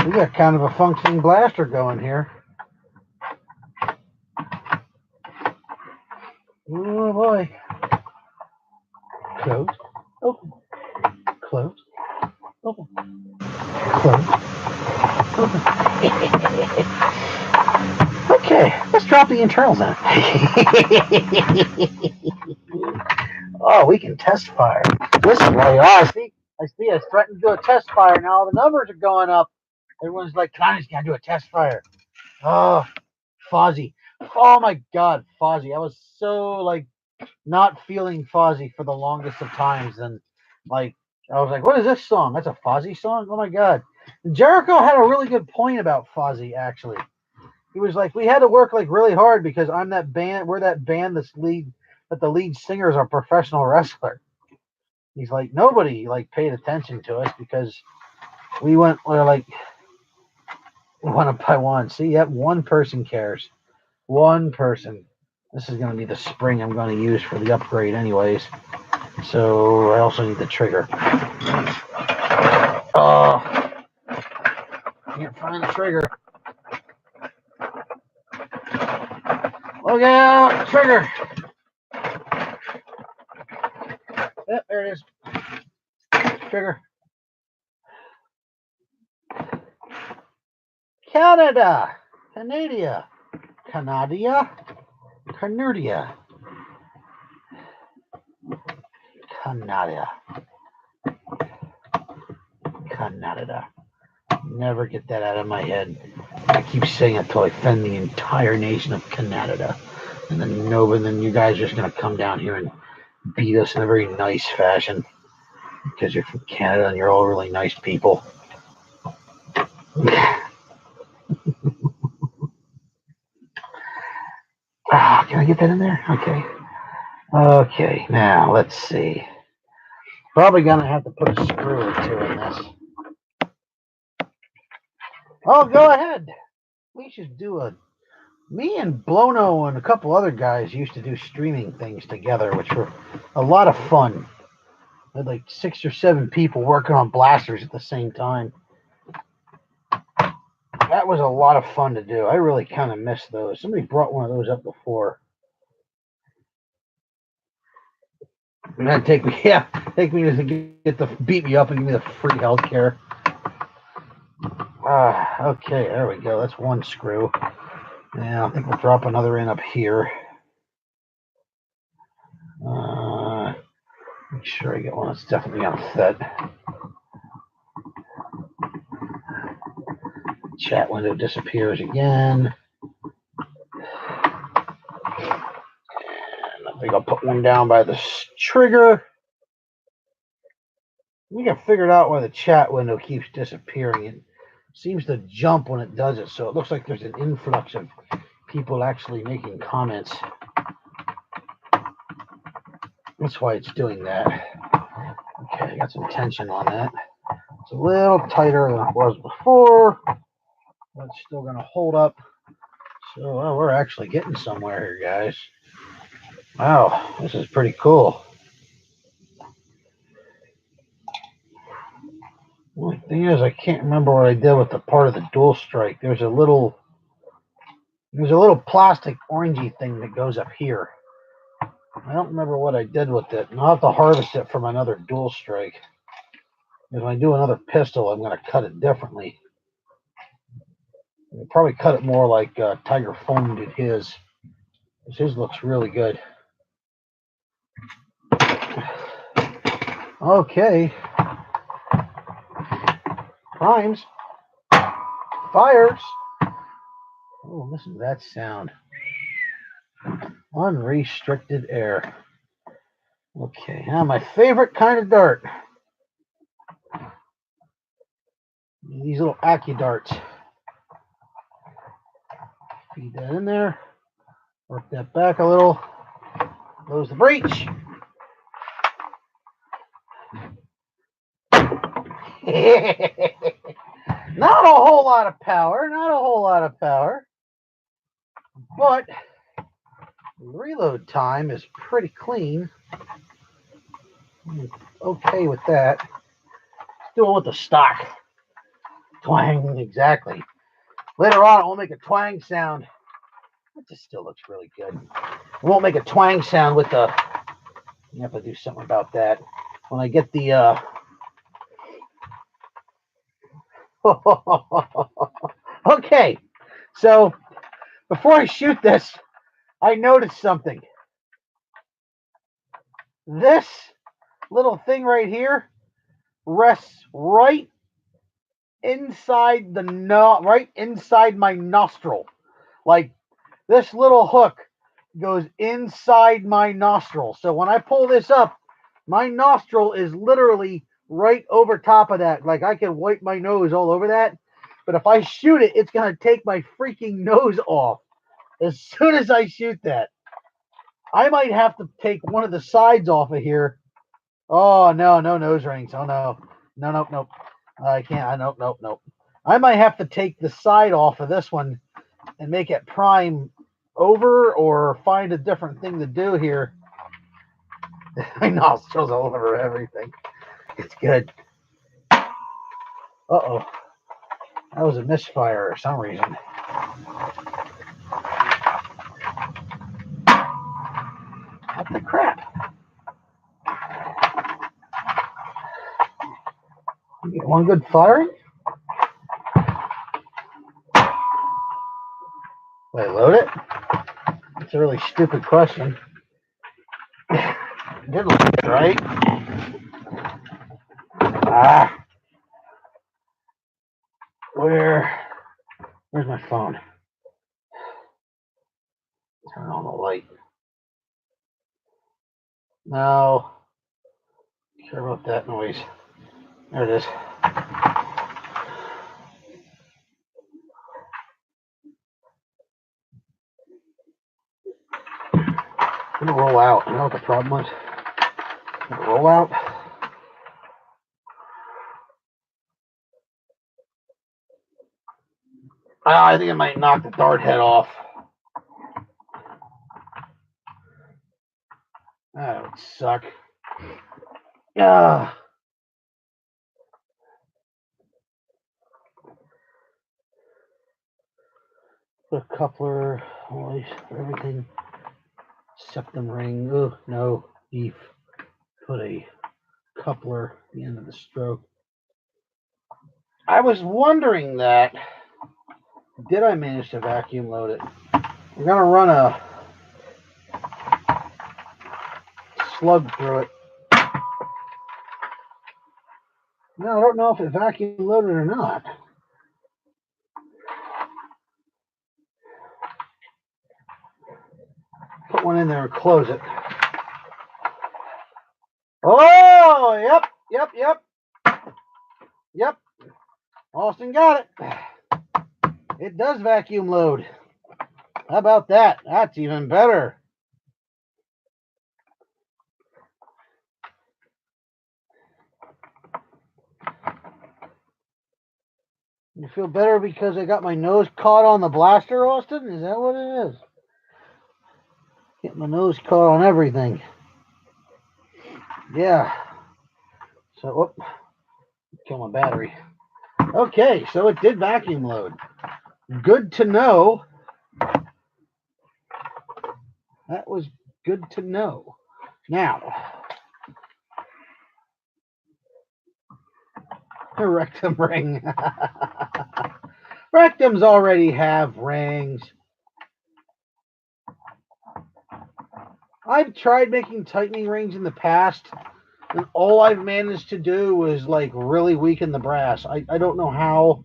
We got kind of a functioning blaster going here. Oh, boy. Close. Open. Close. Open. Close. Open. Okay, let's drop the internals in. Oh, we can test fire. Listen, well, I see I threatened to do a test fire. Now all the numbers are going up. Everyone's like, can I do a test fire? Oh, Fozzie. Oh my God, Fozzie. I was so like not feeling Fozzie for the longest of times. And like, I was like, what is this song? That's a Fozzie song? Oh my God. And Jericho had a really good point about Fozzie, actually. He was like, we had to work like really hard because we're that band that the lead singer is a professional wrestler. He's like, nobody like paid attention to us because we're like one up by one. See, that one person cares. One person. This is going to be the spring I'm going to use for the upgrade anyways. So I also need the trigger. Oh, can't find the trigger. Look out, trigger. Yep, there it is. Trigger. Canada. Canada. Canada. Canada. Canada. Canada. Never get that out of my head. I keep saying it until I offend the entire nation of Canada. And then you guys are just going to come down here and beat us in a very nice fashion. Because you're from Canada and you're all really nice people. Can I get that in there? Okay. Okay, now let's see. Probably going to have to put a screw or two in this. Oh, go ahead. We should do me and Blono and a couple other guys used to do streaming things together, which were a lot of fun. We had like 6 or 7 people working on blasters at the same time. That was a lot of fun to do. I really kind of miss those. Somebody brought one of those up before. And that'd take me to beat me up and give me the free health care. Okay, there we go. That's one screw. Yeah, I think we'll drop another in up here. Make sure I get one that's definitely gonna fit. Chat window disappears again. And I think I'll put one down by the trigger. We got figured out why the chat window keeps disappearing. It seems to jump when it does it, so it looks like there's an influx of people actually making comments. That's why it's doing that. Okay, I got some tension on that. It's a little tighter than it was before, but it's still going to hold up. So we're actually getting somewhere here, guys. Wow, this is pretty cool. The only thing is, I can't remember what I did with the part of the dual strike. There's a little plastic orangey thing that goes up here. I don't remember what I did with it. And I'll have to harvest it from another dual strike. If I do another pistol, I'm going to cut it differently. I'll probably cut it more like Tiger Foam did his. His looks really good. Okay. Primes. Fires. Oh, listen to that sound. Unrestricted air. Okay, now my favorite kind of dart. These little AccuDarts. Feed that in there. Work that back a little. Close the breech. Not a whole lot of power, not a whole lot of power, but reload time is pretty clean. I'm okay with that. Doing with the stock. Twang, exactly. Later on, it will make a twang sound. It just still looks really good. It won't make a twang sound with the. You have to do something about that. When I get the. Okay, so before I shoot this, I noticed something. This little thing right here rests right inside right inside my nostril. Like this little hook goes inside my nostril. So when I pull this up, my nostril is literally right over top of that. Like I can wipe my nose all over that. But if I shoot it, it's going to take my freaking nose off as soon as I shoot that. I might have to take one of the sides off of here. Oh, no, no nose rings. Oh, no. No, nope, nope. I can't. Nope, nope, nope. I might have to take the side off of this one and make it prime over or find a different thing to do here. My nostrils all over everything. It's good. Uh-oh. That was a misfire for some reason. What the crap? You get one good firing? Wait, load it? It's a really stupid question. Did load it, right? Ah. Where's my phone? Turn on the light. No. Sure about that noise. There it is. It's gonna roll out. You know what the problem was? Roll out. I think I might knock the dart head off. That would suck. Yeah. Put a coupler, for everything. Septum ring. Oh, no. Beef. Put a coupler at the end of the stroke. I was wondering that. Did I manage to vacuum load it? We're going to run a slug through it. No, I don't know if it vacuum loaded or not. Put one in there and close it. Oh, yep. Austin got it. It does vacuum load. How about that? That's even better. You feel better because I got my nose caught on the blaster, Austin? Is that what it is? Get my nose caught on everything. Yeah. So, whoop. Kill my battery. Okay, so it did vacuum load. Good to know. That was good to know. Now, a rectum ring. Rectums already have rings. I've tried making tightening rings in the past, and all I've managed to do is like really weaken the brass. I don't know how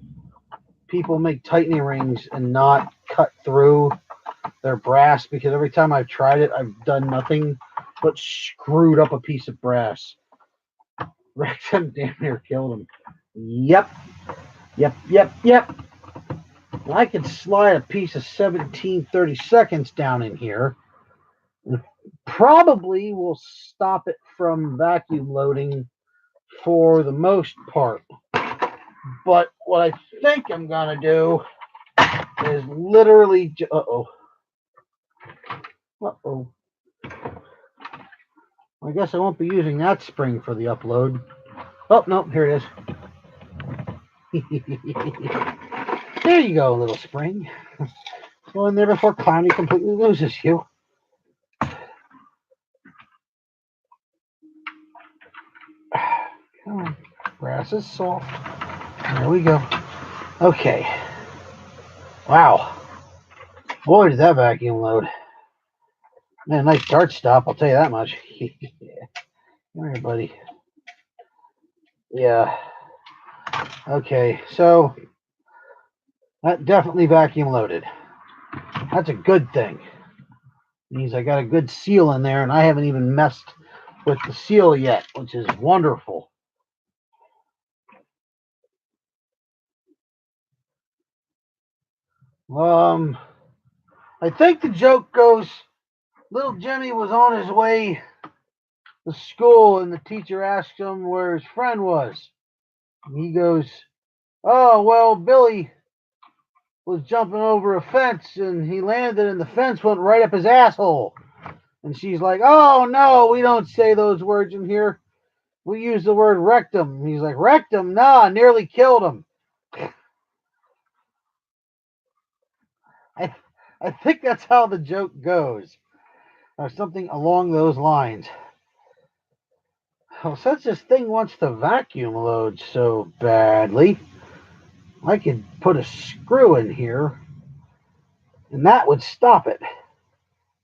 people make tightening rings and not cut through their brass, because every time I've tried it, I've done nothing but screwed up a piece of brass. Rectum damn near killed him. Yep. I can slide a piece of 17/32 down in here. Probably will stop it from vacuum loading for the most part. But what I think I'm gonna do is literally. Uh-oh. I guess I won't be using that spring for the upload. Oh, no, here it is. There you go, little spring. Go in there before Clowny completely loses you. Come on. Grass is soft. There we go. Okay. Wow. Boy, did that vacuum load. Man, nice dart stop, I'll tell you that much. Come here, buddy. Yeah. Okay, so that definitely vacuum loaded. That's a good thing. Means I got a good seal in there, and I haven't even messed with the seal yet, which is wonderful. I think the joke goes, little Jimmy was on his way to school, and the teacher asked him where his friend was. And he goes, "Oh, well, Billy was jumping over a fence, and he landed, and the fence went right up his asshole." And she's like, "Oh, no, we don't say those words in here. We use the word rectum." And he's like, "Rectum? Nah, nearly killed him." I, I think that's how the joke goes, or something along those lines. Well, since this thing wants to vacuum load so badly, I could put a screw in here, and that would stop it.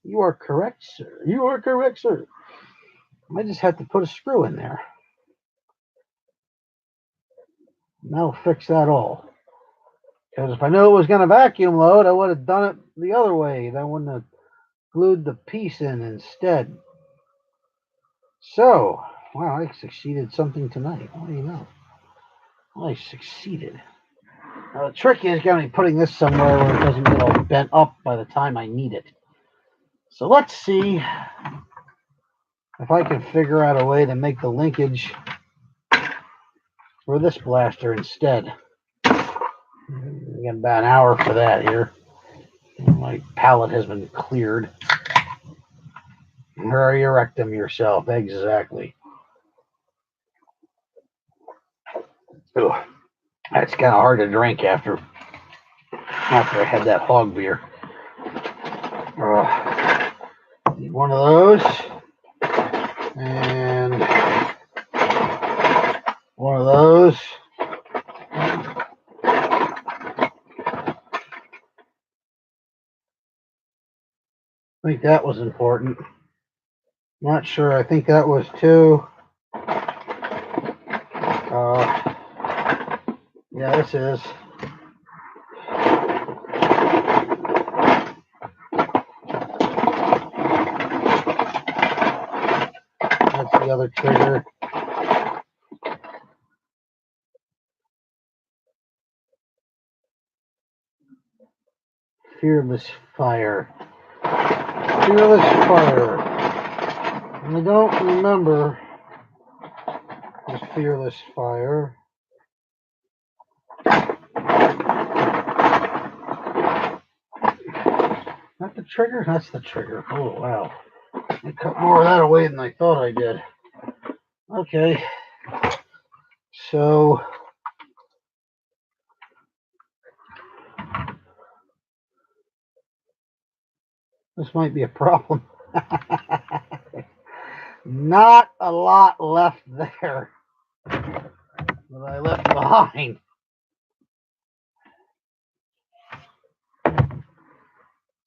You are correct, sir. You are correct, sir. I just had to put a screw in there. And that'll fix that all. Because if I knew it was going to vacuum load, I would have done it the other way. I wouldn't have glued the piece in instead. So, wow, I succeeded something tonight. What do you know? I succeeded. Now, the trick is going to be putting this somewhere where it doesn't get all bent up by the time I need it. So let's see if I can figure out a way to make the linkage for this blaster instead. I got about an hour for that here. My palette has been cleared. Where are you rectum yourself? Exactly. Ooh, that's kind of hard to drink after I had that hog beer. Need one of those. And one of those. I think that was important. Not sure. I think that was two. Yeah, this is. That's the other trigger. Fearless Fire. Fearless Fire. And I don't remember the Fearless Fire. Not the trigger? That's the trigger. Oh, wow. I cut more of that away than I thought I did. Okay. So, this might be a problem. Not a lot left there that I left behind.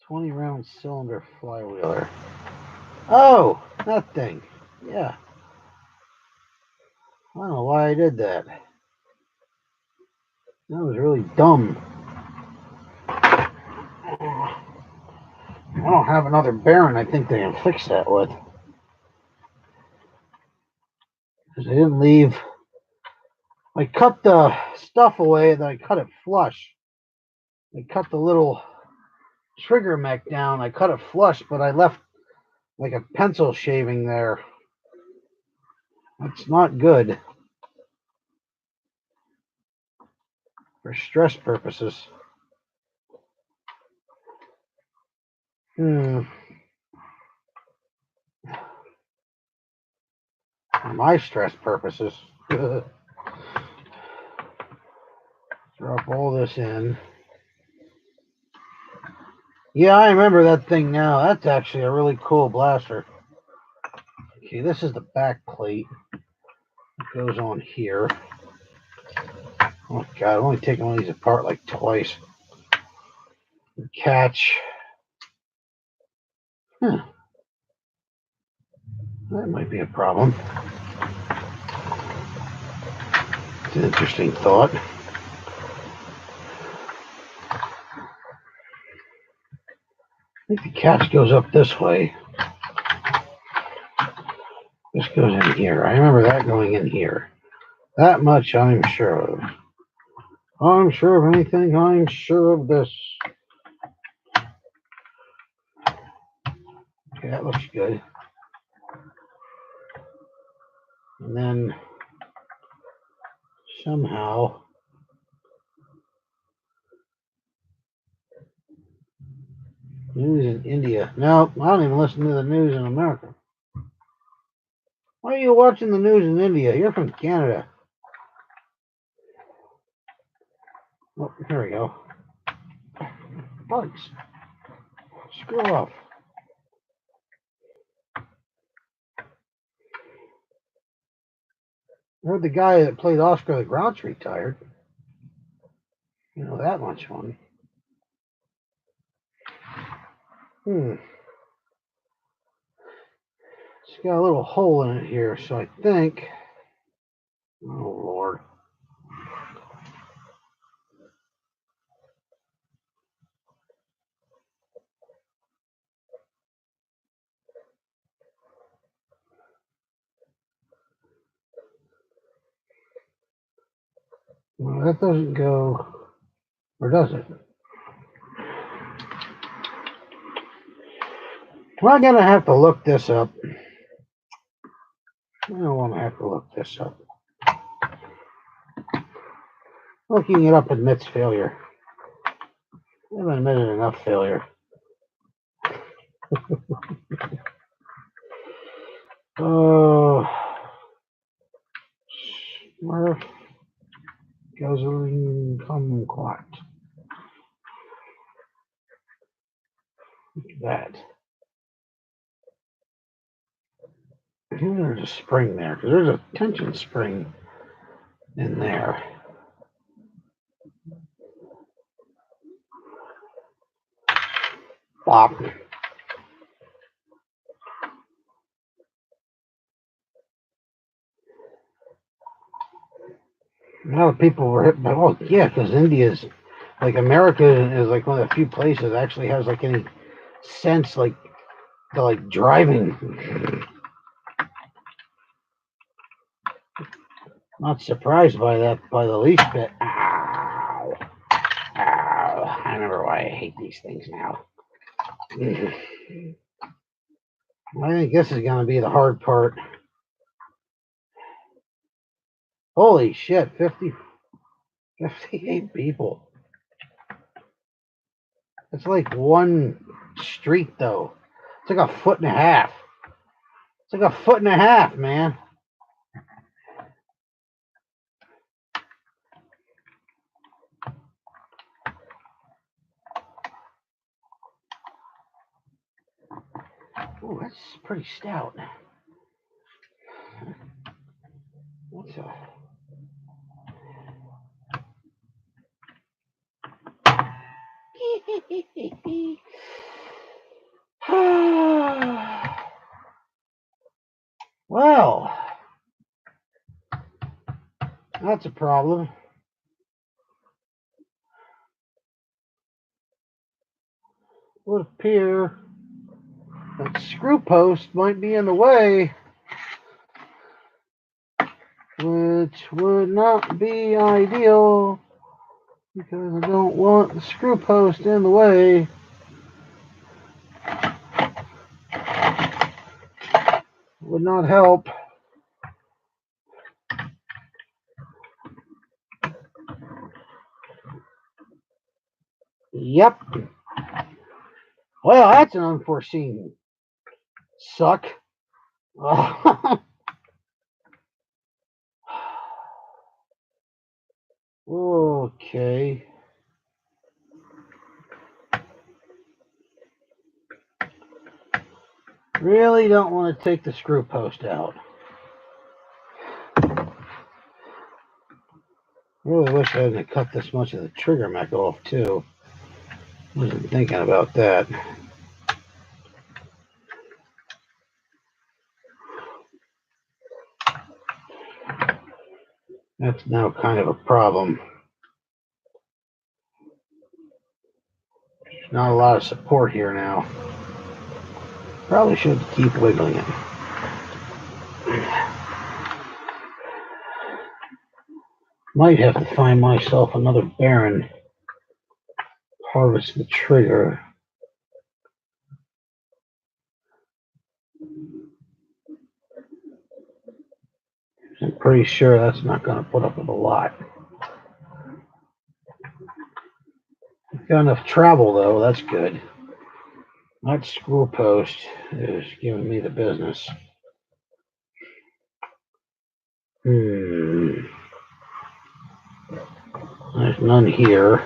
20-round cylinder flywheeler. Oh, that thing. Yeah. I don't know why I did that. That was really dumb. I don't have another bearing I think they can fix that with. Because I didn't leave. I cut the stuff away, then I cut it flush. I cut the little trigger mech down. I cut it flush, but I left like a pencil shaving there. That's not good. for stress purposes. For my stress purposes. Drop all this in. Yeah, I remember that thing now. That's actually a really cool blaster. Okay, this is the back plate. It goes on here. Oh god, I've only taken one of these apart like twice. The catch. Huh. That might be a problem. It's an interesting thought. I think the catch goes up this way. This goes in here. I remember that going in here. That much I'm sure of. I'm sure of anything. I'm sure of this. Okay, that looks good. And then somehow news in India. No, I don't even listen to the news in America. Why are you watching the news in India? You're from Canada. Oh, here we go. Bugs. Screw off. I heard the guy that played Oscar the Grouch retired. You know that much fun. It's got a little hole in it here, so I think. Oh Lord. Well, that doesn't go, or does it? Well, I'm gonna have to look this up. I don't want to have to look this up. Looking it up admits failure. I haven't admitted enough failure. Oh, Smurf guzzling kumquat. Look at that. There's a spring there, because there's a tension spring in there. Bop. A lot of people were hit by, oh yeah, because India's, like America is like one of the few places that actually has like any sense like to like driving. Not surprised by that by the least bit. Ow. Ow. I remember why I hate these things now. I think this is going to be the hard part. Holy shit, 58 people. It's like one street, though. It's like a foot and a half. It's like a foot and a half, man. Oh, that's pretty stout. What's a... Well, that's a problem. Would appear that screw post might be in the way, which would not be ideal because I don't want the screw post in the way. Would not help. Yep. Well, that's an unforeseen suck. Okay. Really don't want to take the screw post out. Really wish I hadn't cut this much of the trigger mech off too. Wasn't thinking about that. That's now kind of a problem. There's not a lot of support here now. Probably should keep wiggling it. Might have to find myself another Baron. Harvest the trigger. I'm pretty sure that's not going to put up with a lot. Got enough travel though, that's good. That screw post is giving me the business. There's none here.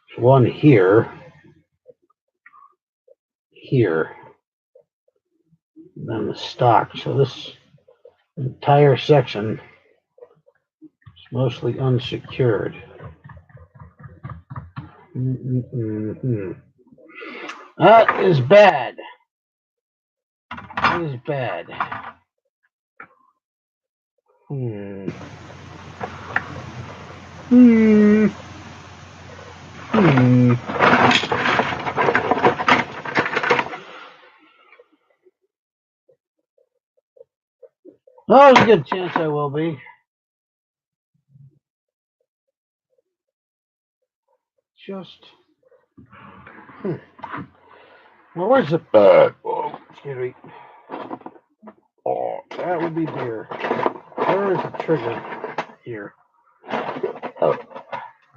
There's one here. Here. And then the stock. So this entire section is mostly unsecured. That is bad. That is bad. Oh, there's a good chance I will be. Just. Well, where's the. Oh, excuse me. Oh, that would be beer. Where is the trigger? Here. Oh.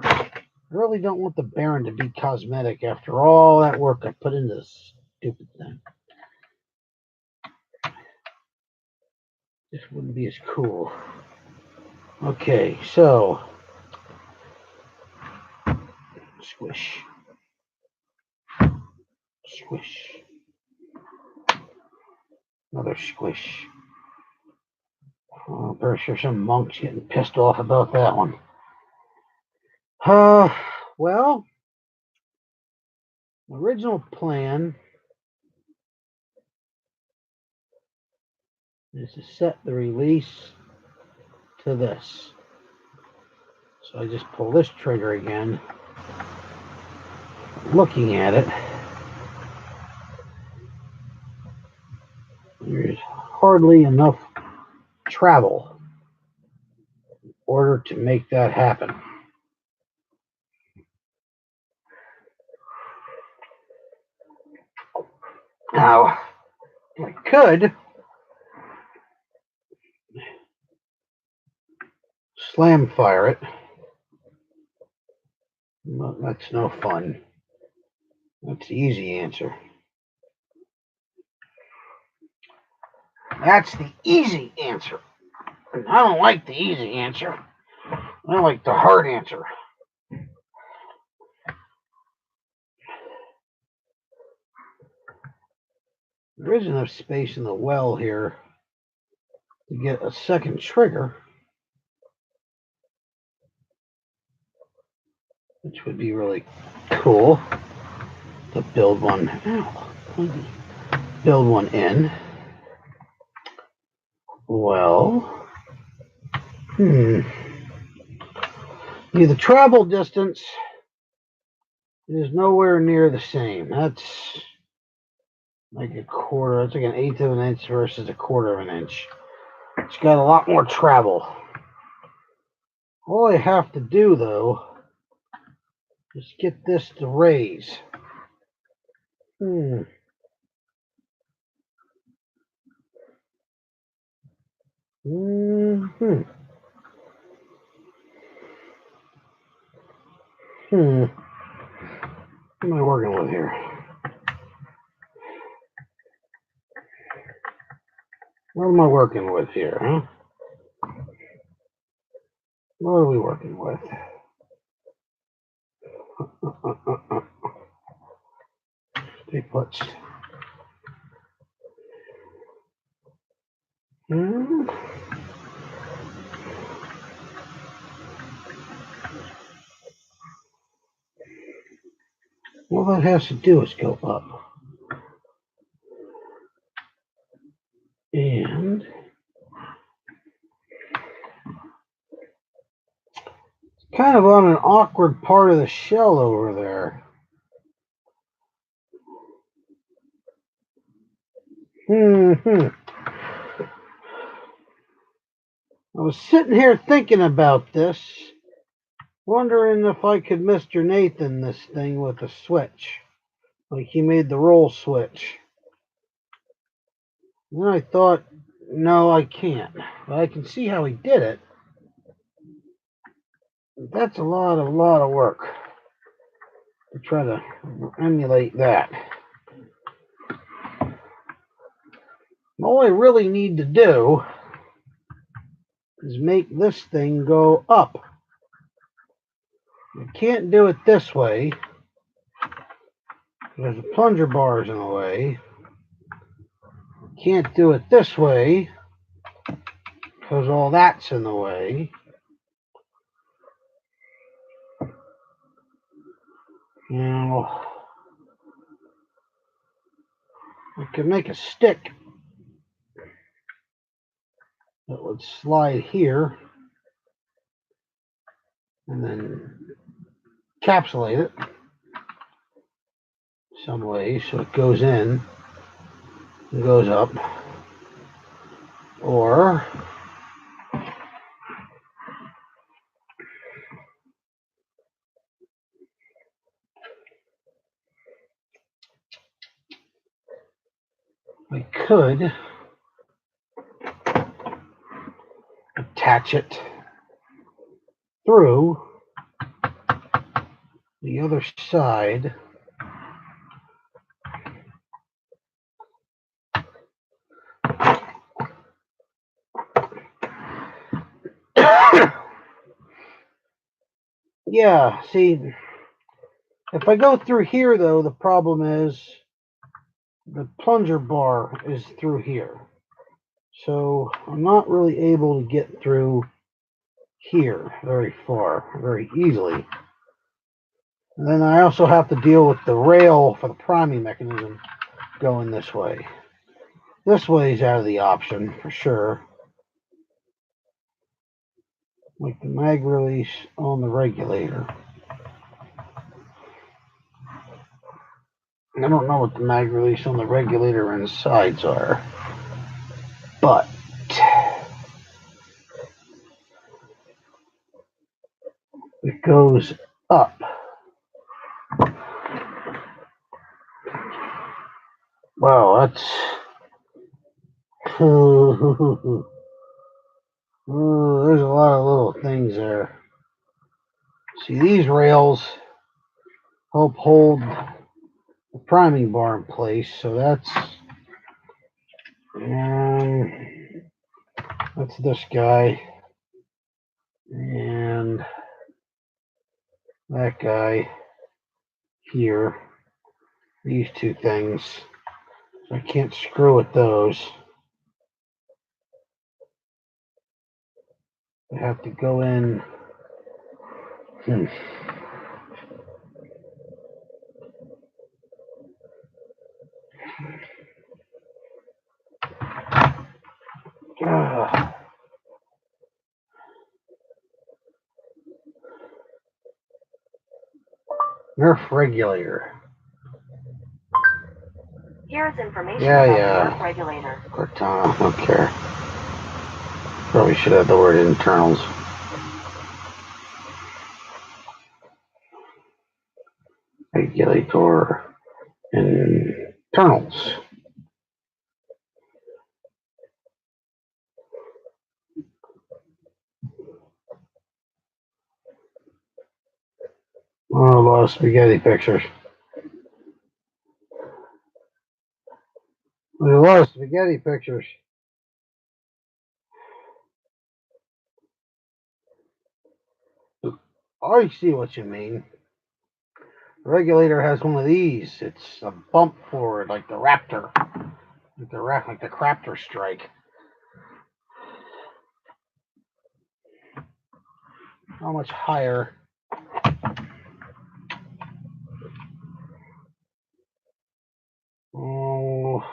I really don't want the Baron to be cosmetic after all that work I put into this stupid thing. This wouldn't be as cool. Okay, so. Squish. Squish. Another squish. Oh, I'm pretty sure some monk's getting pissed off about that one. Well, the original plan is to set the release to this. So I just pull this trigger again. Looking at it, there's hardly enough travel in order to make that happen. Now, I could slam fire it. Well, that's no fun. That's the easy answer. That's the easy answer. And I don't like the easy answer. I like the hard answer. There is enough space in the well here to get a second trigger, which would be really cool to build one. Build one in. Well, the travel distance is nowhere near the same. That's like a quarter. That's like an eighth of an inch versus a quarter of an inch. It's got a lot more travel. All I have to do, though, is get this to raise. am I working with here? What am I working with here, huh? What are we working with? Stay put. All that has to do is go up. And it's kind of on an awkward part of the shell over there. I was sitting here thinking about this, wondering if I could Mr. Nathan this thing with a switch. Like he made the roll switch. Then I thought, no, I can't. But I can see how he did it. That's a lot of work to try to emulate that. All I really need to do is make this thing go up. I can't do it this way because the plunger bar is in the way. Can't do it this way because all that's in the way. Now, I could make a stick that would slide here and then encapsulate it some way so it goes in and goes up. Or I could attach it through the other side. Yeah, see, if I go through here, though, the problem is the plunger bar is through here. So I'm not really able to get through here very far, very easily. And then I also have to deal with the rail for the priming mechanism going this way. This way is out of the option for sure. Like the mag release on the regulator. I don't know what the mag release on the regulator and sides are, but it goes up. Wow, that's there's a lot of little things there. See, these rails help hold the priming bar in place, so that's this guy and that guy here. These two things. So I can't screw with those. I have to go in. Nerf regulator. Here's information about the Nerf regulator. Cortana, I don't care. Probably should have the word internals. Regulator internals. Oh, a lot of spaghetti pictures. Whoa, spaghetti pictures. I see what you mean. The regulator has one of these. It's a bump forward, like the Raptor, like the Craptor Strike. How much higher? Oh,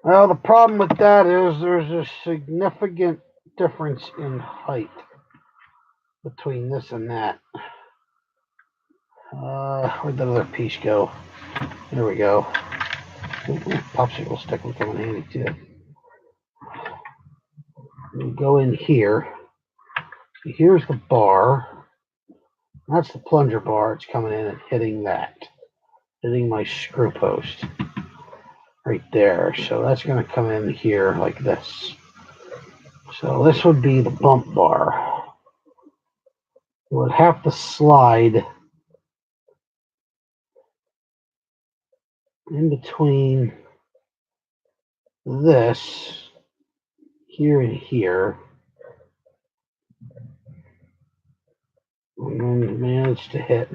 well, the problem with that is there's a significant difference in height between this and that. Where'd that other piece go? There we go. Popsicle stick will come in handy too. We go in here. Here's the bar. That's the plunger bar. It's coming in and hitting that. Hitting my screw post. Right there. So that's going to come in here like this. So this would be the bump bar. It would have to slide in between this here and here, and then manage to hit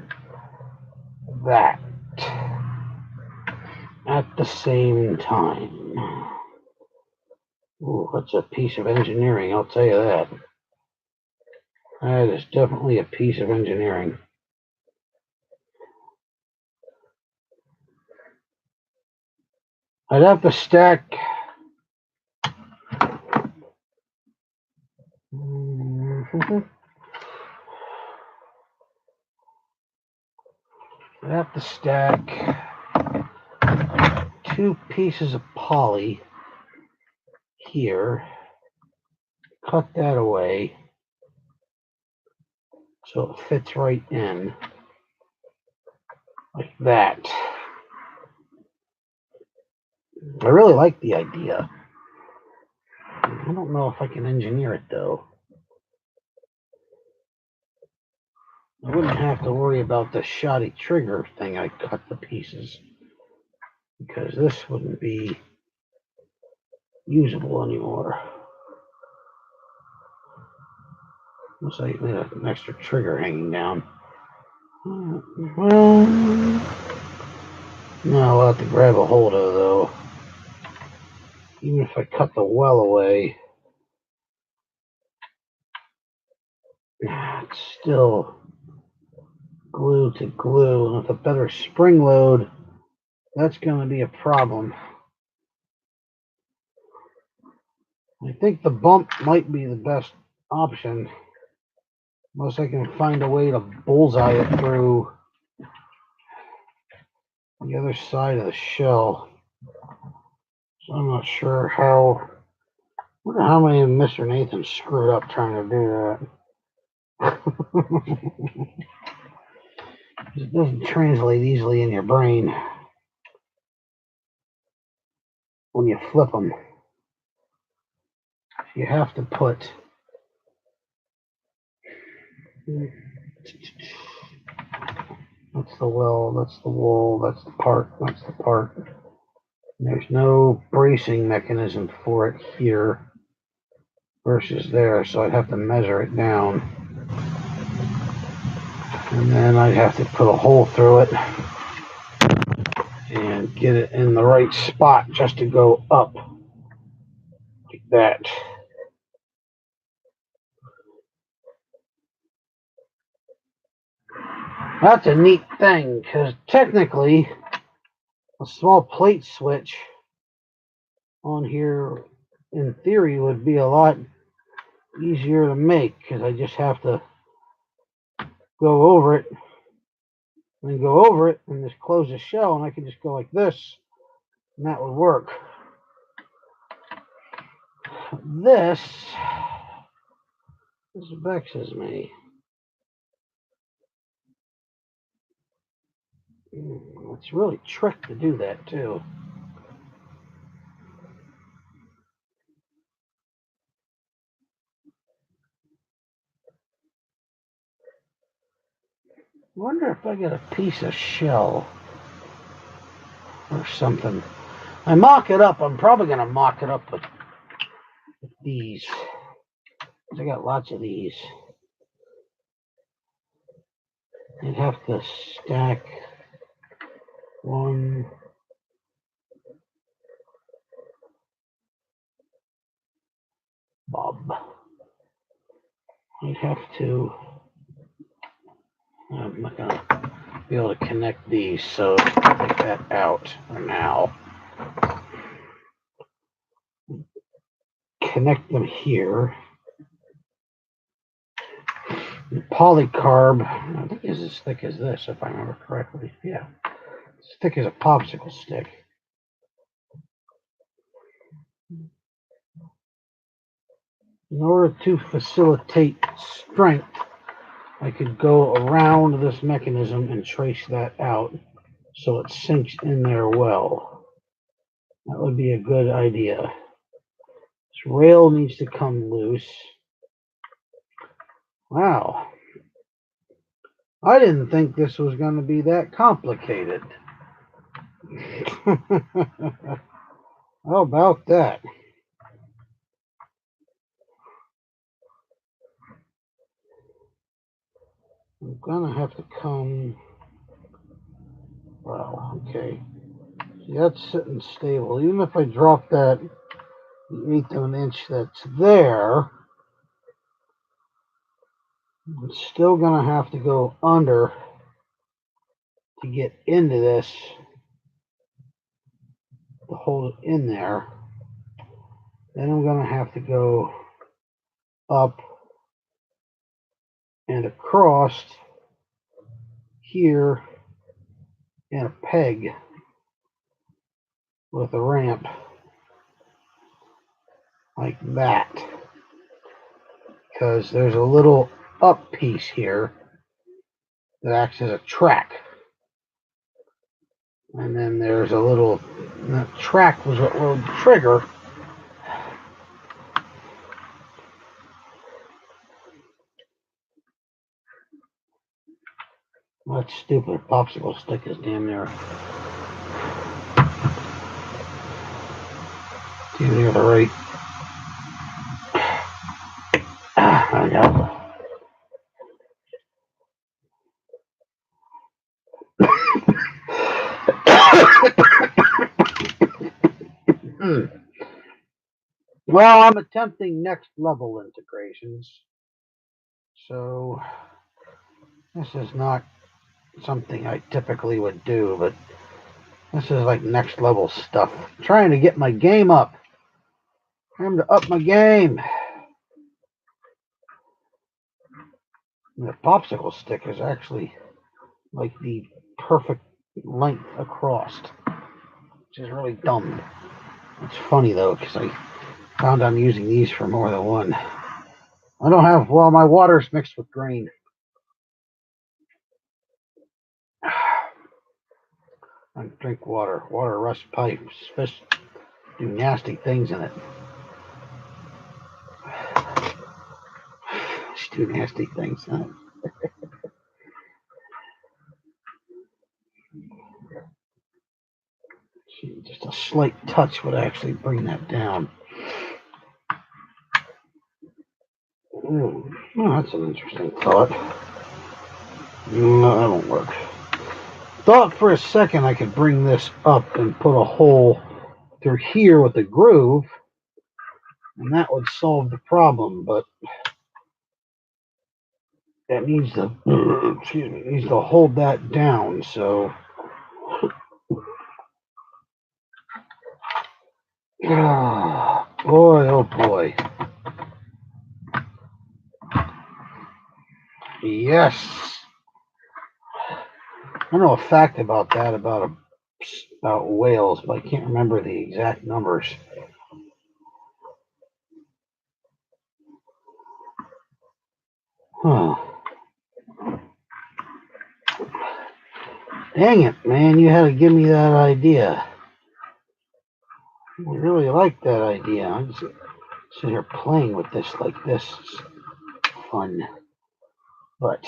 that at the same time. Ooh, that's a piece of engineering, I'll tell you that. That is definitely a piece of engineering. I'd have to stack I'd have to stack 2 pieces of poly here, cut that away so it fits right in like that. I really like the idea. I don't know if I can engineer it though. I wouldn't have to worry about the shoddy trigger thing. I cut the pieces because this wouldn't be usable anymore. Looks like we have an extra trigger hanging down. Well, not a lot to grab a hold of though. Even if I cut the well away, it's still glue to glue, and with a better spring load, that's going to be a problem. I think the bump might be the best option, unless I can find a way to bullseye it through the other side of the shell. So I'm not sure how. I wonder how many of Mr. Nathan screwed up trying to do that. It doesn't translate easily in your brain when you flip them. You have to put that's the well, that's the wool, that's the part, that's the part. There's no bracing mechanism for it here versus there, so I'd have to measure it down. And then I'd have to put a hole through it and get it in the right spot just to go up like that. That's a neat thing, because technically a small plate switch on here in theory would be a lot easier to make, because I just have to go over it and go over it and just close the shell, and I can just go like this and that would work. This vexes me. It's really trick to do that too. I wonder if I get a piece of shell or something. I mock it up. I'm probably going to mock it up with these. I got lots of these. You'd have to stack one. Bob. I'd have to. I'm not going to be able to connect these, so I'll take that out for now. Connect them here. The polycarb, I think is as thick as this, if I remember correctly. Yeah, as thick as a popsicle stick. In order to facilitate strength, I could go around this mechanism and trace that out so it sinks in there well. That would be a good idea. This rail needs to come loose. Wow. I didn't think this was going to be that complicated. How about that? I'm going to have to come... Wow, okay. See, that's sitting stable. Even if I drop that 1/8 of an inch that's there, I'm still going to have to go under to get into this to hold it in there. Then I'm going to have to go up and across here and a peg with a ramp like that, because there's a little up piece here that acts as a track, and then there's a little, that track was what rode the trigger. That stupid popsicle stick is damn near the right. There we go. Well, I'm attempting next level integrations, so this is not something I typically would do, but this is like next level stuff. I'm trying to get my game up. I'm to up my game. The popsicle stick is actually like the perfect length across, which is really dumb. It's funny though, because I found I'm using these for more than one. I don't have, well, my water's mixed with grain. I drink water. Water rusts pipes. Fish do nasty things in it. Fish do nasty things in it. Just a slight touch would actually bring that down. Oh, that's an interesting thought. No, that won't work. Thought for a second I could bring this up and put a hole through here with a groove, and that would solve the problem, but it needs to, excuse me, needs to hold that down, so. Oh, boy, oh boy. Yes. I know a fact about that, about whales, but I can't remember the exact numbers. Huh. Dang it, man, you had to give me that idea. I really like that idea. I'm just sitting here playing with this like this. It's fun. But,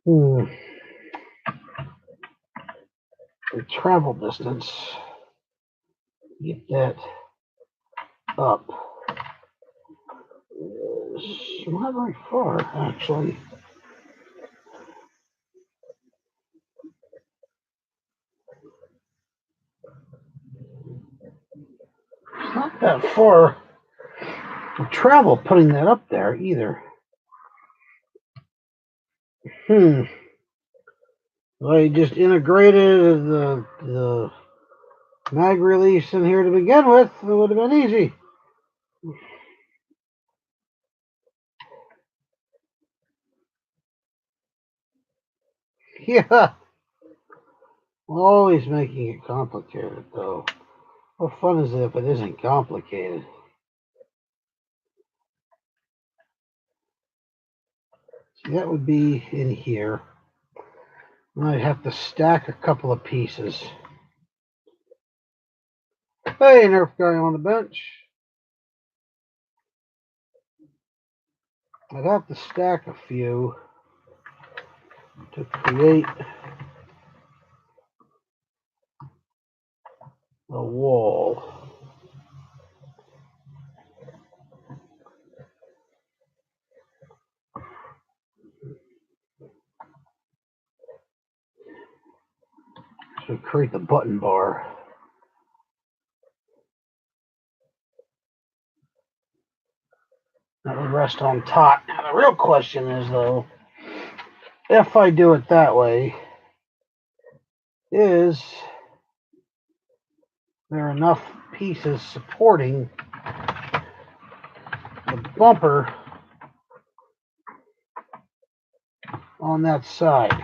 the travel distance Get that up. It's not very far, actually. It's not that far to travel putting that up there either. I just integrated the mag release in here to begin with. It would have been easy. Yeah. Always making it complicated, though. What fun is it if it isn't complicated? See, that would be in here. I'd have to stack a couple of pieces. Hey, Nerf guy on the bench. I'd have to stack a few to create a wall. So create the button bar. That would rest on top. Now the real question is, though, if I do it that way, is there enough pieces supporting the bumper on that side?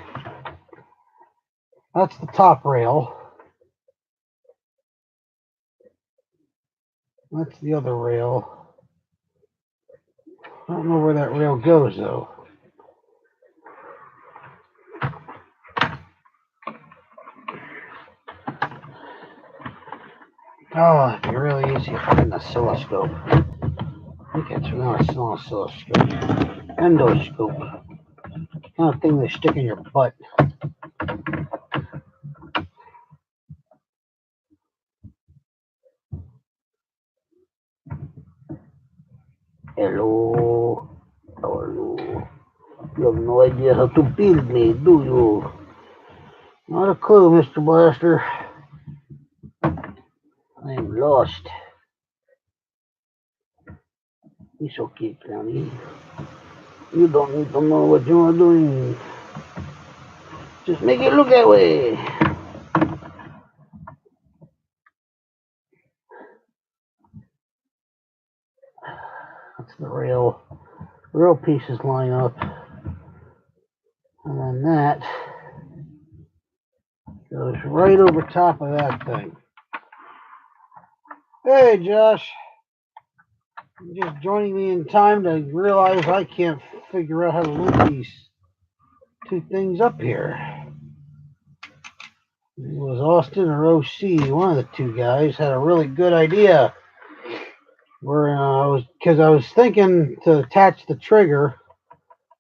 That's the top rail. That's the other rail. I don't know where that rail goes, though. Oh, it'd be really easy if I had an oscilloscope. I think it's not an oscilloscope. Endoscope. Kind of thing they stick in your butt. Hello. Hello. You have no idea how to build me, do you? Not a clue, Mr. Blaster. I am lost. It's okay, Clowny. You don't need to know what you are doing. Just make it look that way. That's the rail. Rail pieces line up. And then that goes right over top of that thing. Hey, Josh. You're just joining me in time to realize I can't figure out how to link these two things up here. It was Austin or OC. One of the two guys had a really good idea. Where I was thinking to attach the trigger,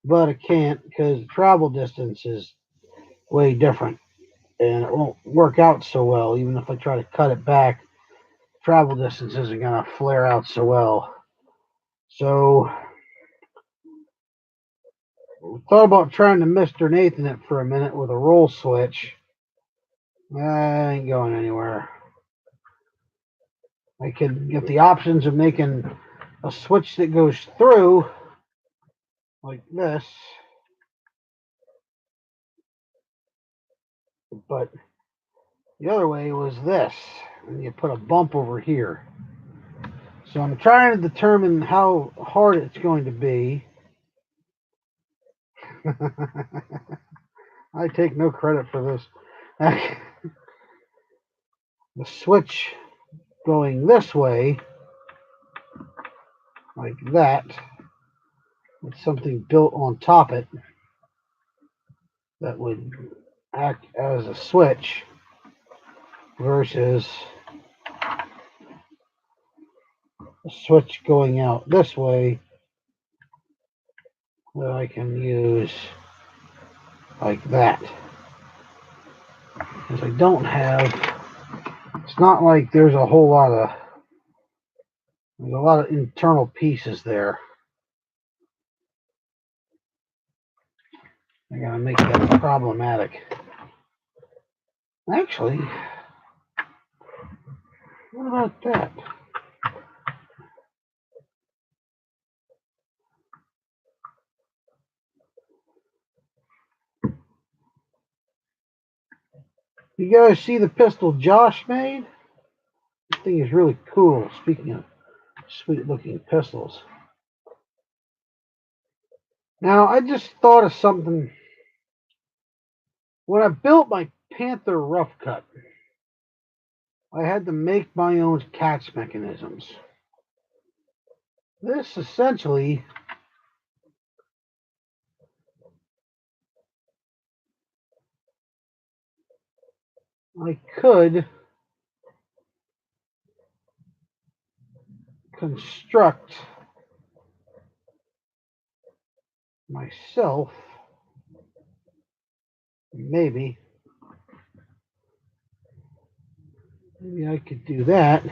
but I can't because the travel distance is way different, and it won't work out so well. Even if I try to cut it back, travel distance isn't gonna flare out so well. So thought about trying to Mr. Nathan it for a minute with a roll switch. I ain't going anywhere. I could get the options of making a switch that goes through like this, but the other way was this, and you put a bump over here. So I'm trying to determine how hard it's going to be. I take no credit for this. The switch going this way, like that, with something built on top it that would act as a switch versus a switch going out this way that I can use like that. Because I don't have It's not like there's a whole lot of, there's a lot of internal pieces there. I gotta make that problematic. Actually, what about that? You guys see the pistol Josh made? This thing is really cool. Speaking of sweet looking pistols. Now, I just thought of something. When I built my Panther Rough Cut, I had to make my own catch mechanisms. This essentially I could construct myself. Maybe I could do that.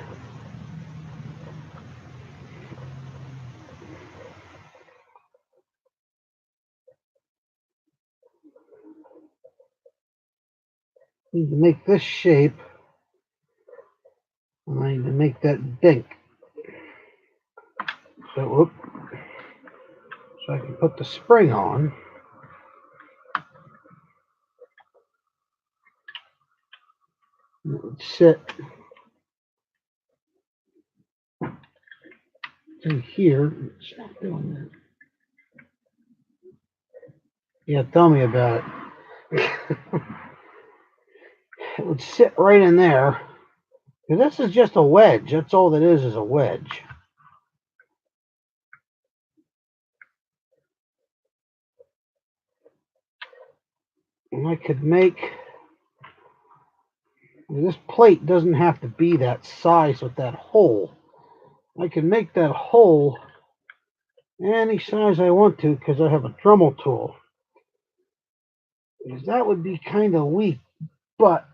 Need to make this shape. I need to make that dink. So, whoop. So I can put the spring on. And it would sit in here. It's not doing that. Yeah, tell me about it. It would sit right in there. And this is just a wedge. That's all that is a wedge. And I could make, this plate doesn't have to be that size with that hole. I can make that hole any size I want to because I have a Dremel tool. Because that would be kind of weak, but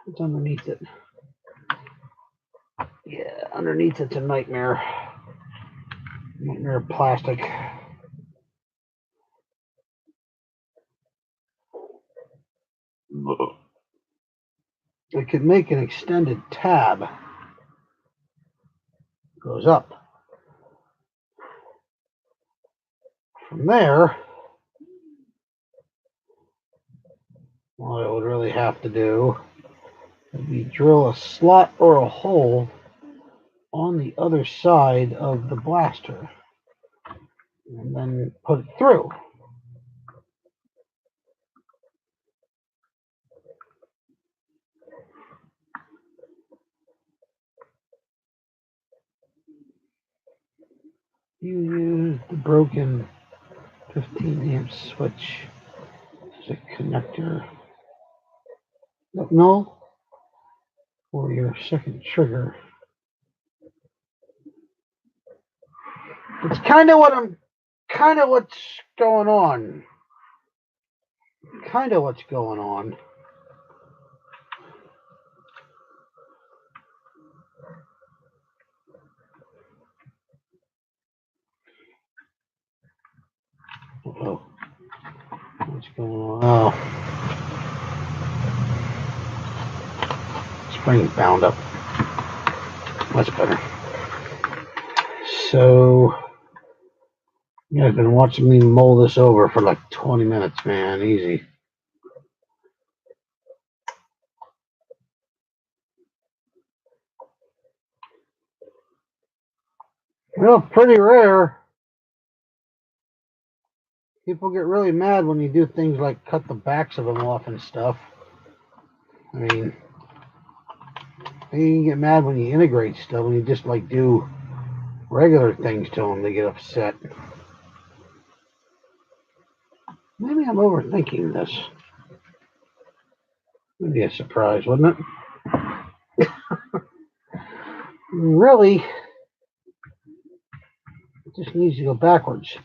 it's underneath it. Yeah, underneath it's a nightmare. Nightmare plastic. I could make an extended tab. Goes up. From there, all I would really have to do would be drill a slot or a hole on the other side of the blaster and then put it through. You use the broken 15 amp switch as a connector. No, for your second trigger. It's kind of what's going on. Kind of what's going on. Uh-oh. What's going on? Oh. Spring bound up. That's better. So, you guys been watching me mull this over for like 20 minutes, man. Easy. Well, pretty rare. People get really mad when you do things like cut the backs of them off and stuff. I mean, you get mad when you integrate stuff, when you just like do regular things to them, they get upset. Maybe I'm overthinking this. Would be a surprise, wouldn't it? Really, it just needs to go backwards.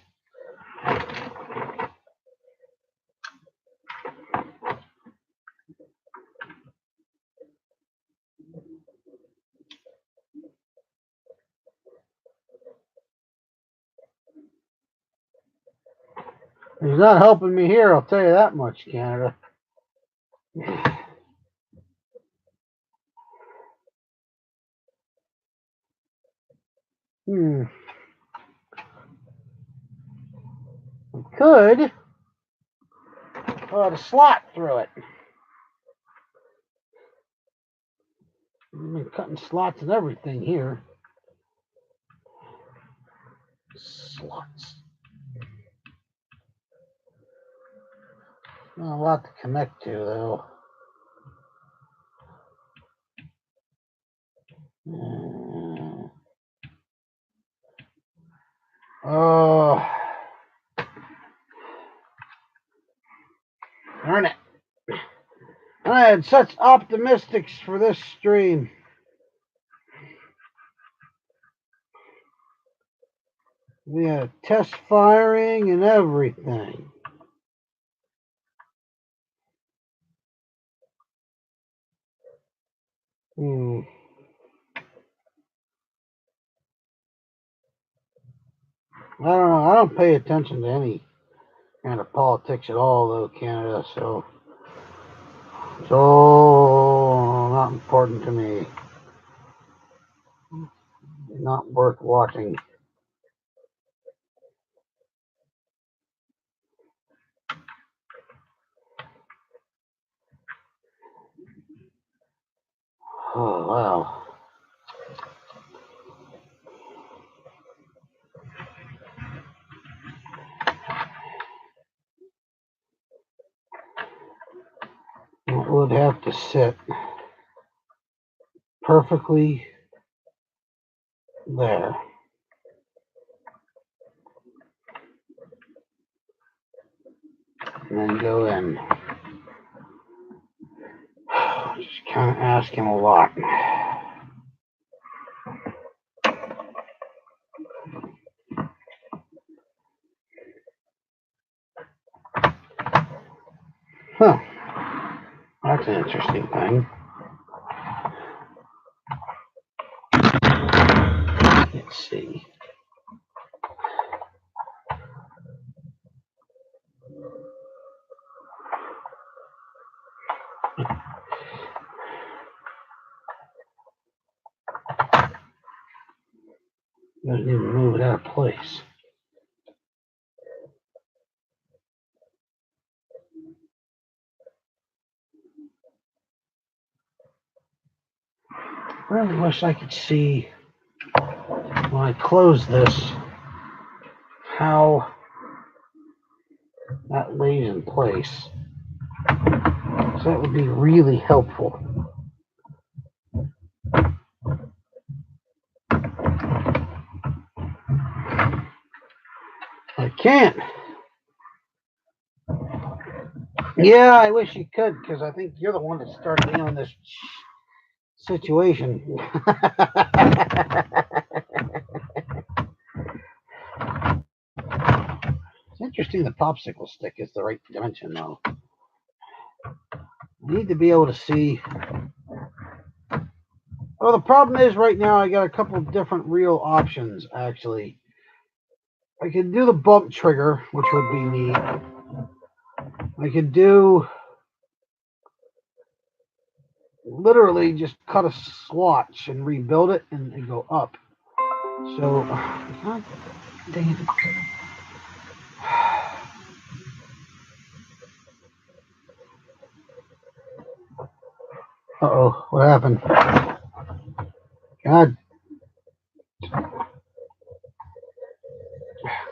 He's not helping me here, I'll tell you that much, Canada. Could put a slot through it. I've been cutting slots and everything here. Slots. Not a lot to connect to, though. Oh, darn it. I had such optimistics for this stream. We had test firing and everything. I don't know. I don't pay attention to any kind of politics at all, though, Canada. So it's all not important to me. Not worth watching. Oh, wow. It would have to sit perfectly there. And then go in. Just kind of asking a lot. Huh. That's an interesting thing. Let's see. Doesn't even move it out of place. I really wish I could see when I close this how that lays in place. So that would be really helpful. I can't. Yeah, I wish you could, because I think you're the one that started me on this situation. It's interesting the popsicle stick is the right dimension, though. I need to be able to see. Well, the problem is right now I got a couple of different real options, actually. I could do the bump trigger, which would be neat. I could do literally just cut a swatch and rebuild it and go up. So, dang it. Uh-oh, what happened? God.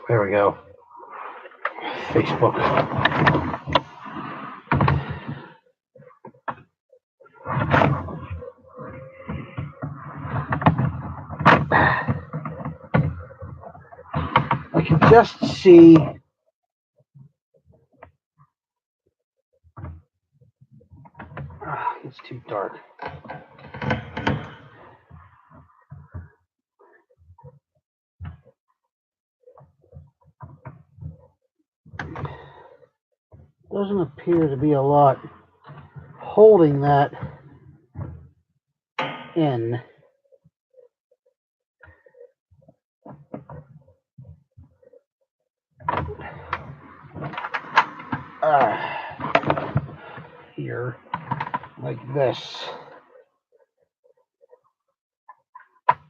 There we go. Facebook. I can just see it's too dark. Doesn't appear to be a lot holding that in. here like this.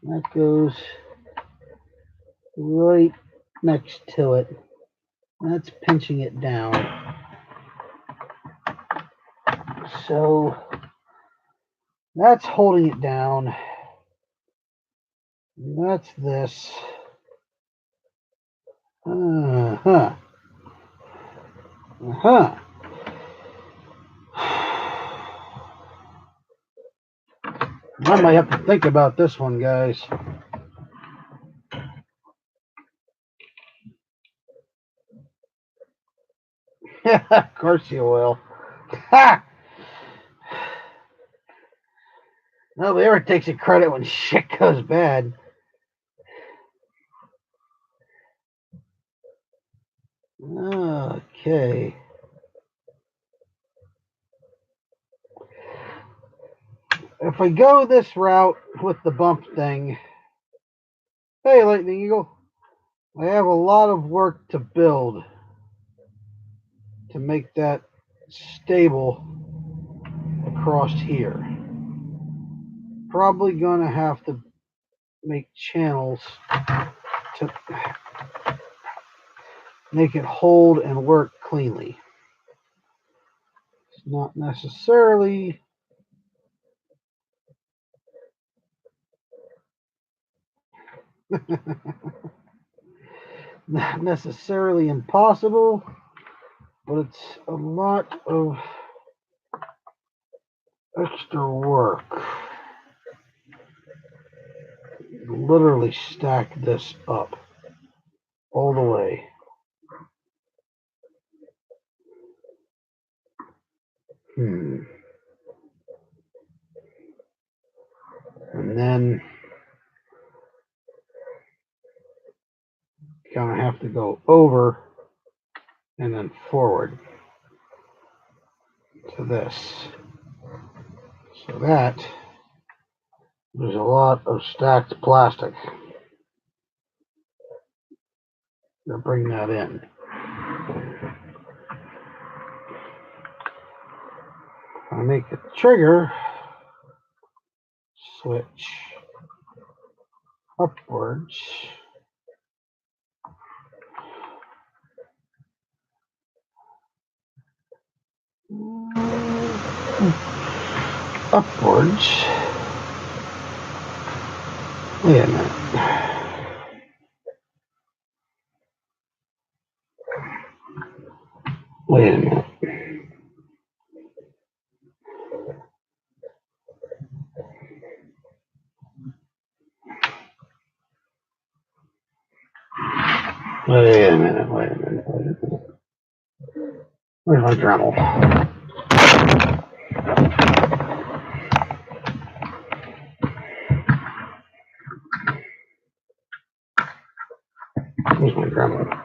That goes right next to it. That's pinching it down. So that's holding it down. That's this. I might have to think about this one, guys. Of course you will. Ha! Nobody ever takes a credit when shit goes bad. Okay. If I go this route with the bump thing, hey, Lightning Eagle, I have a lot of work to build to make that stable across here. Probably gonna have to make channels to make it hold and work cleanly. It's not necessarily not necessarily impossible, but it's a lot of extra work. Literally stack this up all the way. And then gonna have to go over and then forward to this. So that there's a lot of stacked plastic to bring that in. I make a trigger switch upwards. Upwards. Wait a minute. Wait a minute. Wait a minute. Where's my Dremel? Where's my Dremel?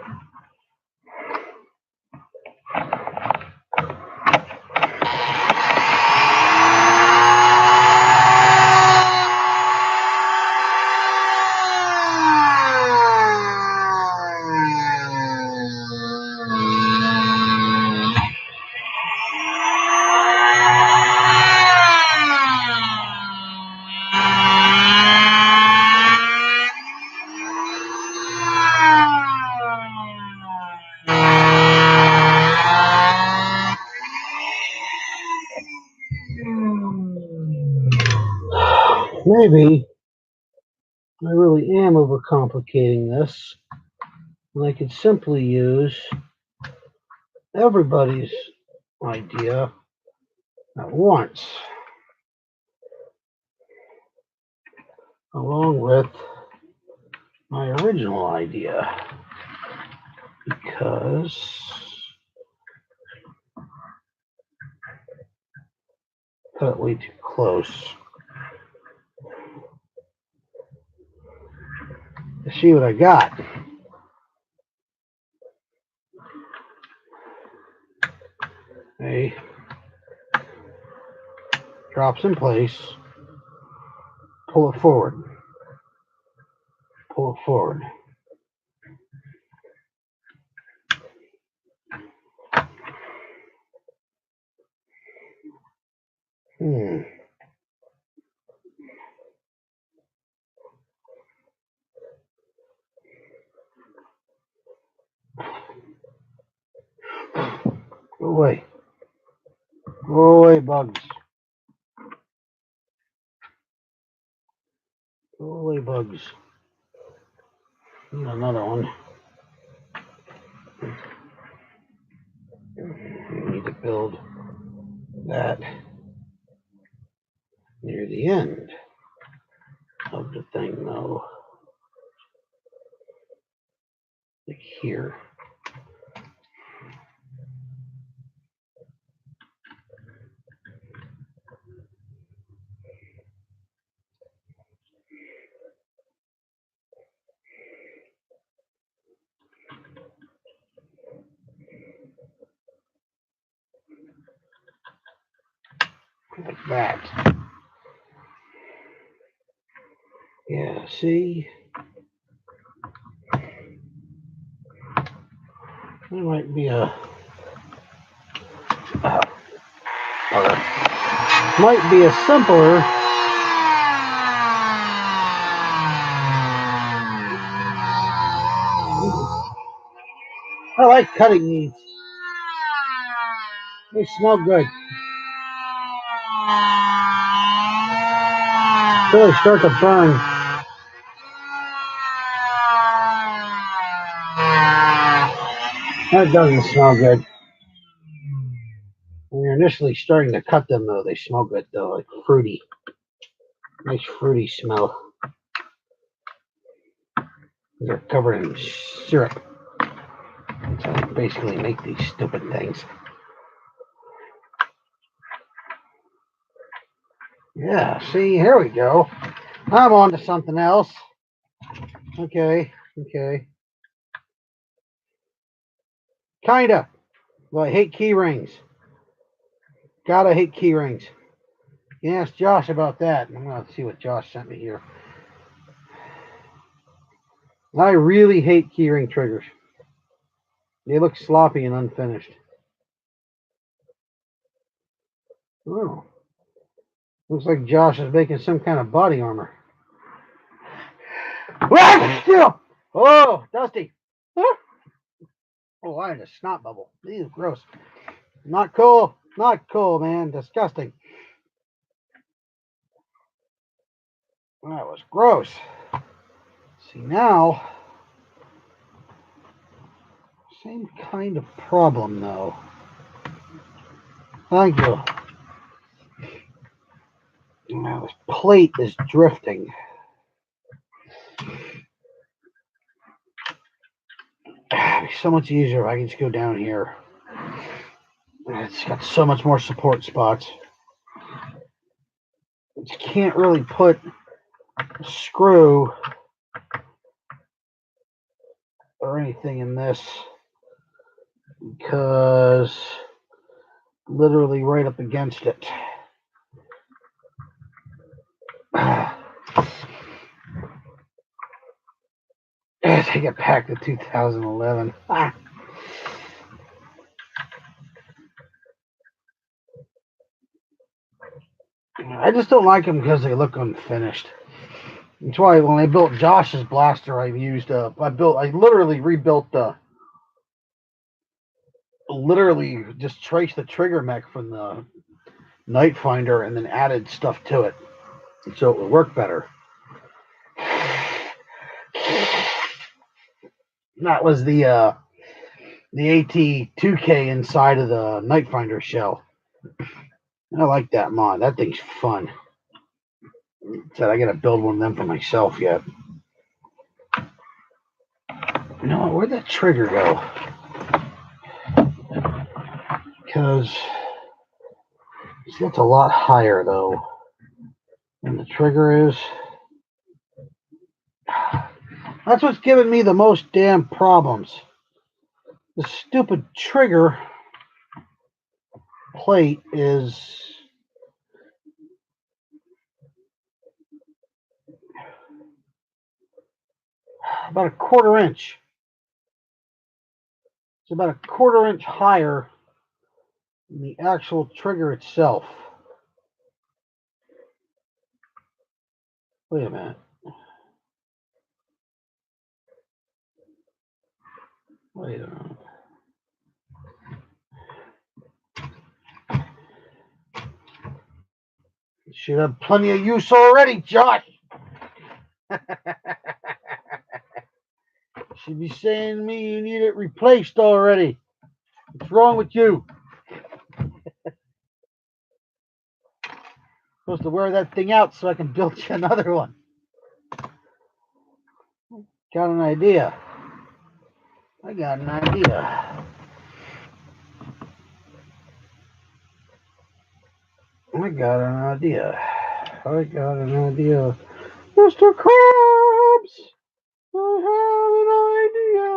Maybe I really am overcomplicating this, and I could simply use everybody's idea at once, along with my original idea, because I cut it way too close. To see what I got. Okay. Drops in place. Pull it forward. Pull it forward. Hmm. Go away. Go away, bugs. Go away, bugs. Another one. We need to build that near the end of the thing, though. Like here. Like that. Yeah, see? There might be a... might be a simpler... I like cutting these. They smell good. Until they start to burn. That doesn't smell good. When you're initially starting to cut them, though, they smell good, though, like fruity. Nice fruity smell. They're covered in syrup. That's how they basically make these stupid things. Yeah, see, here we go. I'm on to something else. Okay. Kinda. Well, I hate key rings. Gotta hate key rings. You can ask Josh about that. I'm gonna see what Josh sent me here. I really hate keyring triggers. They look sloppy and unfinished. Oh. Looks like Josh is making some kind of body armor. Oh, Dusty. Oh, I had a snot bubble. Ew, gross. Not cool. Not cool, man. Disgusting. That was gross. See, now, same kind of problem, though. Thank you. Now, this plate is drifting. It'd be so much easier if I could just go down here. It's got so much more support spots. You can't really put a screw or anything in this because literally right up against it. Take it back to 2011. I just don't like them because they look unfinished. That's why when I built Josh's blaster, I literally rebuilt literally just traced the trigger mech from the Nightfinder and then added stuff to it so it would work better. That was the AT2K inside of the Nightfinder shell. I like that mod. That thing's fun. Said I gotta build one of them for myself yet. You know what? Where'd that trigger go? Because that's a lot higher though than the trigger is. That's what's giving me the most damn problems. The stupid trigger plate is about a quarter inch. It's about a quarter inch higher than the actual trigger itself. Wait a minute. Wait a minute. Should have plenty of use already, Josh. Should be saying to me you need it replaced already. What's wrong with you? Supposed to wear that thing out so I can build you another one. Got an idea. I got an idea. I got an idea. Mr. Krabs, I have an idea.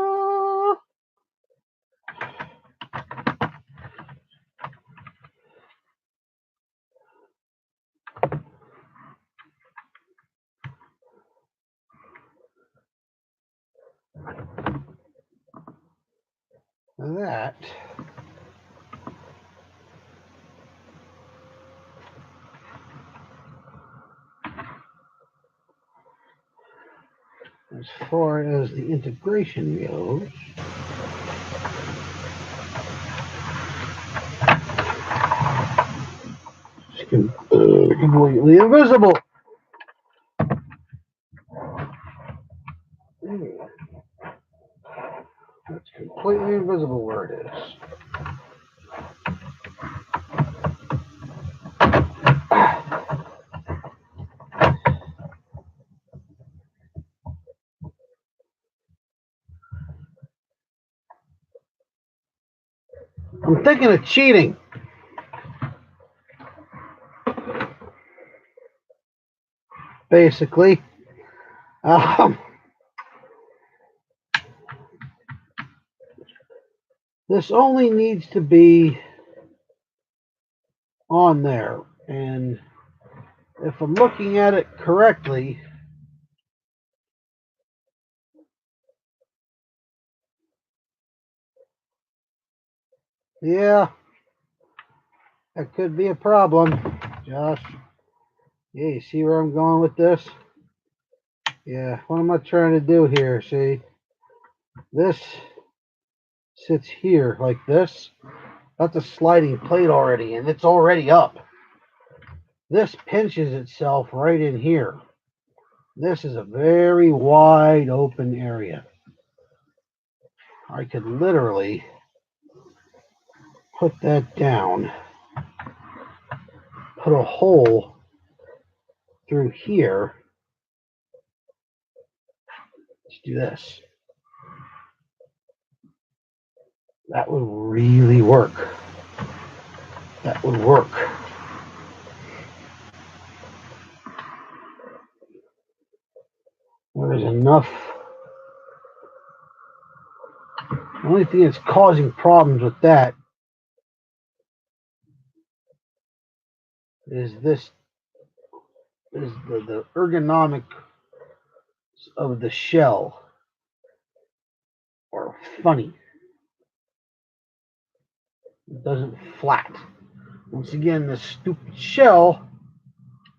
That as far as the integration goes, it's completely invisible. It's completely invisible where it is. I'm thinking of cheating. Basically. This only needs to be on there. And if I'm looking at it correctly, yeah, that could be a problem, Josh. Yeah, you see where I'm going with this? Yeah, what am I trying to do here? See, this sits here like this. That's a sliding plate already, and it's already up. This pinches itself right in here. This is a very wide open area. I could literally put that down, put a hole through here. Let's do this. That would really work. That would work. There's enough. The only thing that's causing problems with that is this, is the ergonomic of the shell are funny. It doesn't flat. Once again, this stupid shell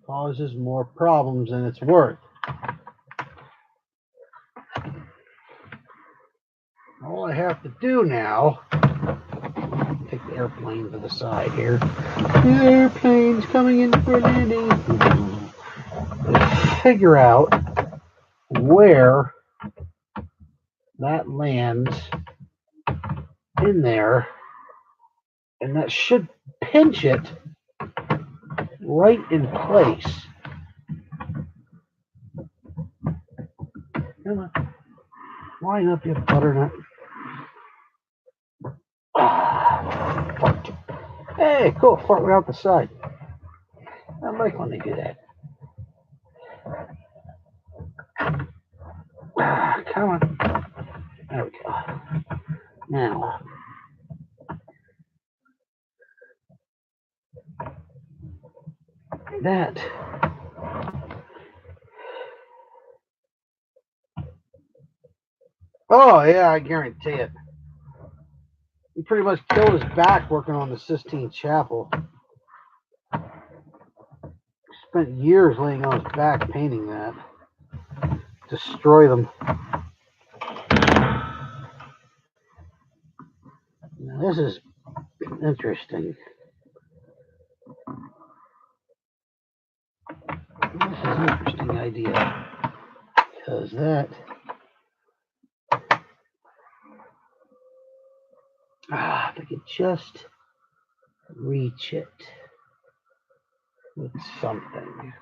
causes more problems than it's worth. All I have to do now, take the airplane to the side here. The airplane's coming in for landing. Figure out where that lands in there, and that should pinch it right in place. Come on, line up, you butternut. Fart. Hey, cool, fart right out the side. I like when they do that. Come on. There we go. Now, that oh yeah, I guarantee it. He pretty much killed his back working on the Sistine Chapel. Spent years laying on his back painting that. Destroy them. Now, this is interesting. This is an interesting idea. Because that... if I could just reach it with something,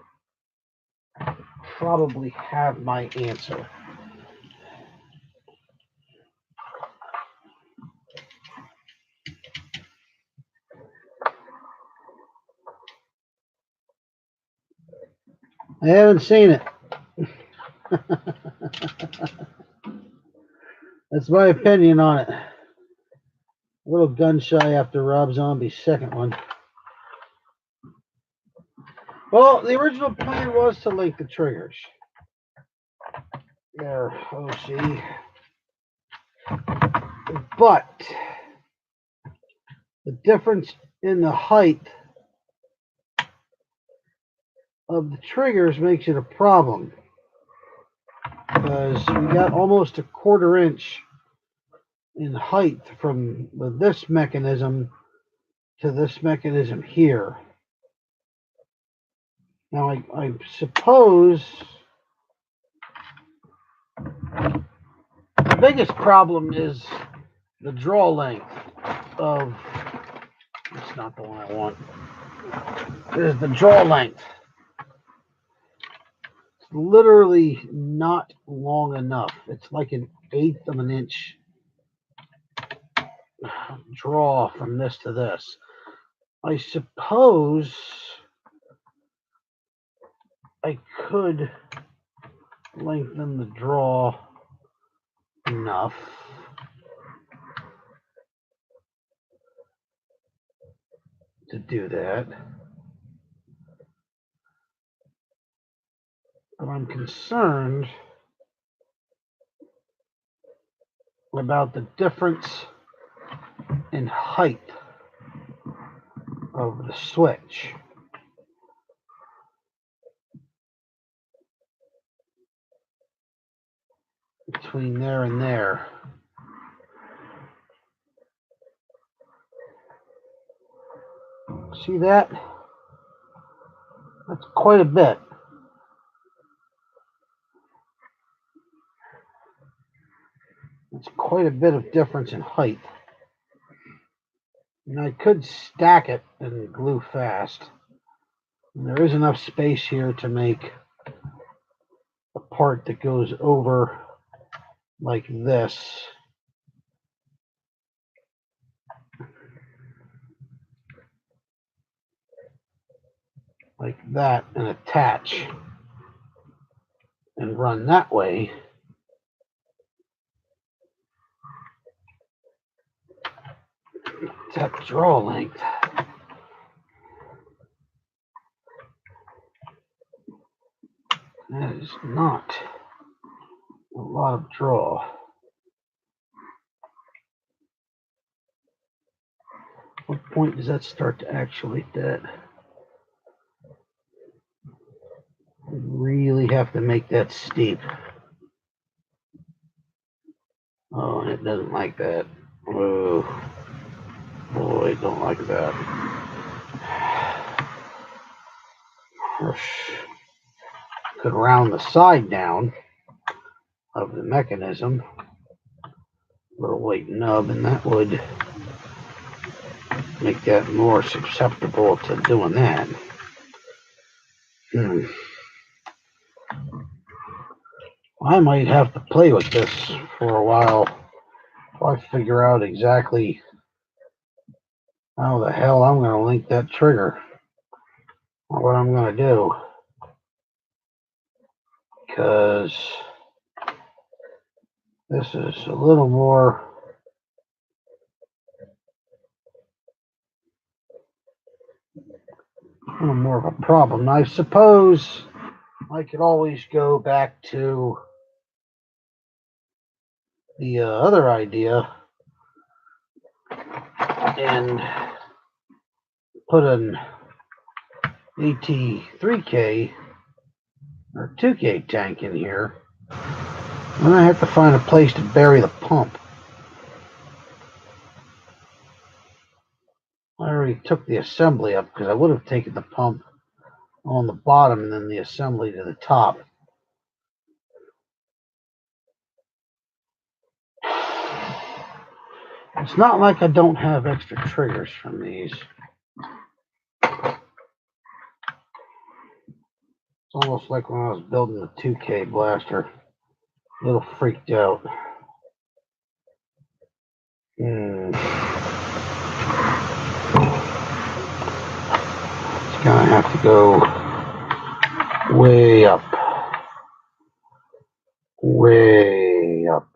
probably have my answer. I haven't seen it. That's my opinion on it. A little gun shy after Rob Zombie's second one. Well, the original plan was to link the triggers. There, OC. But the difference in the height of the triggers makes it a problem. Because we got almost a 1/4 inch in height from this mechanism to this mechanism here. Now, I suppose the biggest problem is the draw length of, it's not the one I want, is the draw length. It's literally not long enough. It's like 1/8 of an inch draw from this to this. I suppose I could lengthen the draw enough to do that. But I'm concerned about the difference in height of the switch. Between there and there. See that? That's quite a bit. It's quite a bit of difference in height. And I could stack it and glue fast. And there is enough space here to make a part that goes over like this. Like that, and attach and run that way. That draw length. That is not a lot of draw. What point does that start to actuate that? You really have to make that steep. Oh, and it doesn't like that. Oh, boy, don't like that. Could round the side down of the mechanism, little white nub, and that would make that more susceptible to doing that. I might have to play with this for a while if I figure out exactly how the hell I'm going to link that trigger or what I'm going to do. Because this is a little more of a problem. I suppose I could always go back to the other idea and put an AT3K or 2K tank in here. And I have to find a place to bury the pump. I already took the assembly up because I would have taken the pump on the bottom and then the assembly to the top. It's not like I don't have extra triggers from these. It's almost like when I was building the 2K blaster. A little freaked out. It's gonna have to go way up. Way up.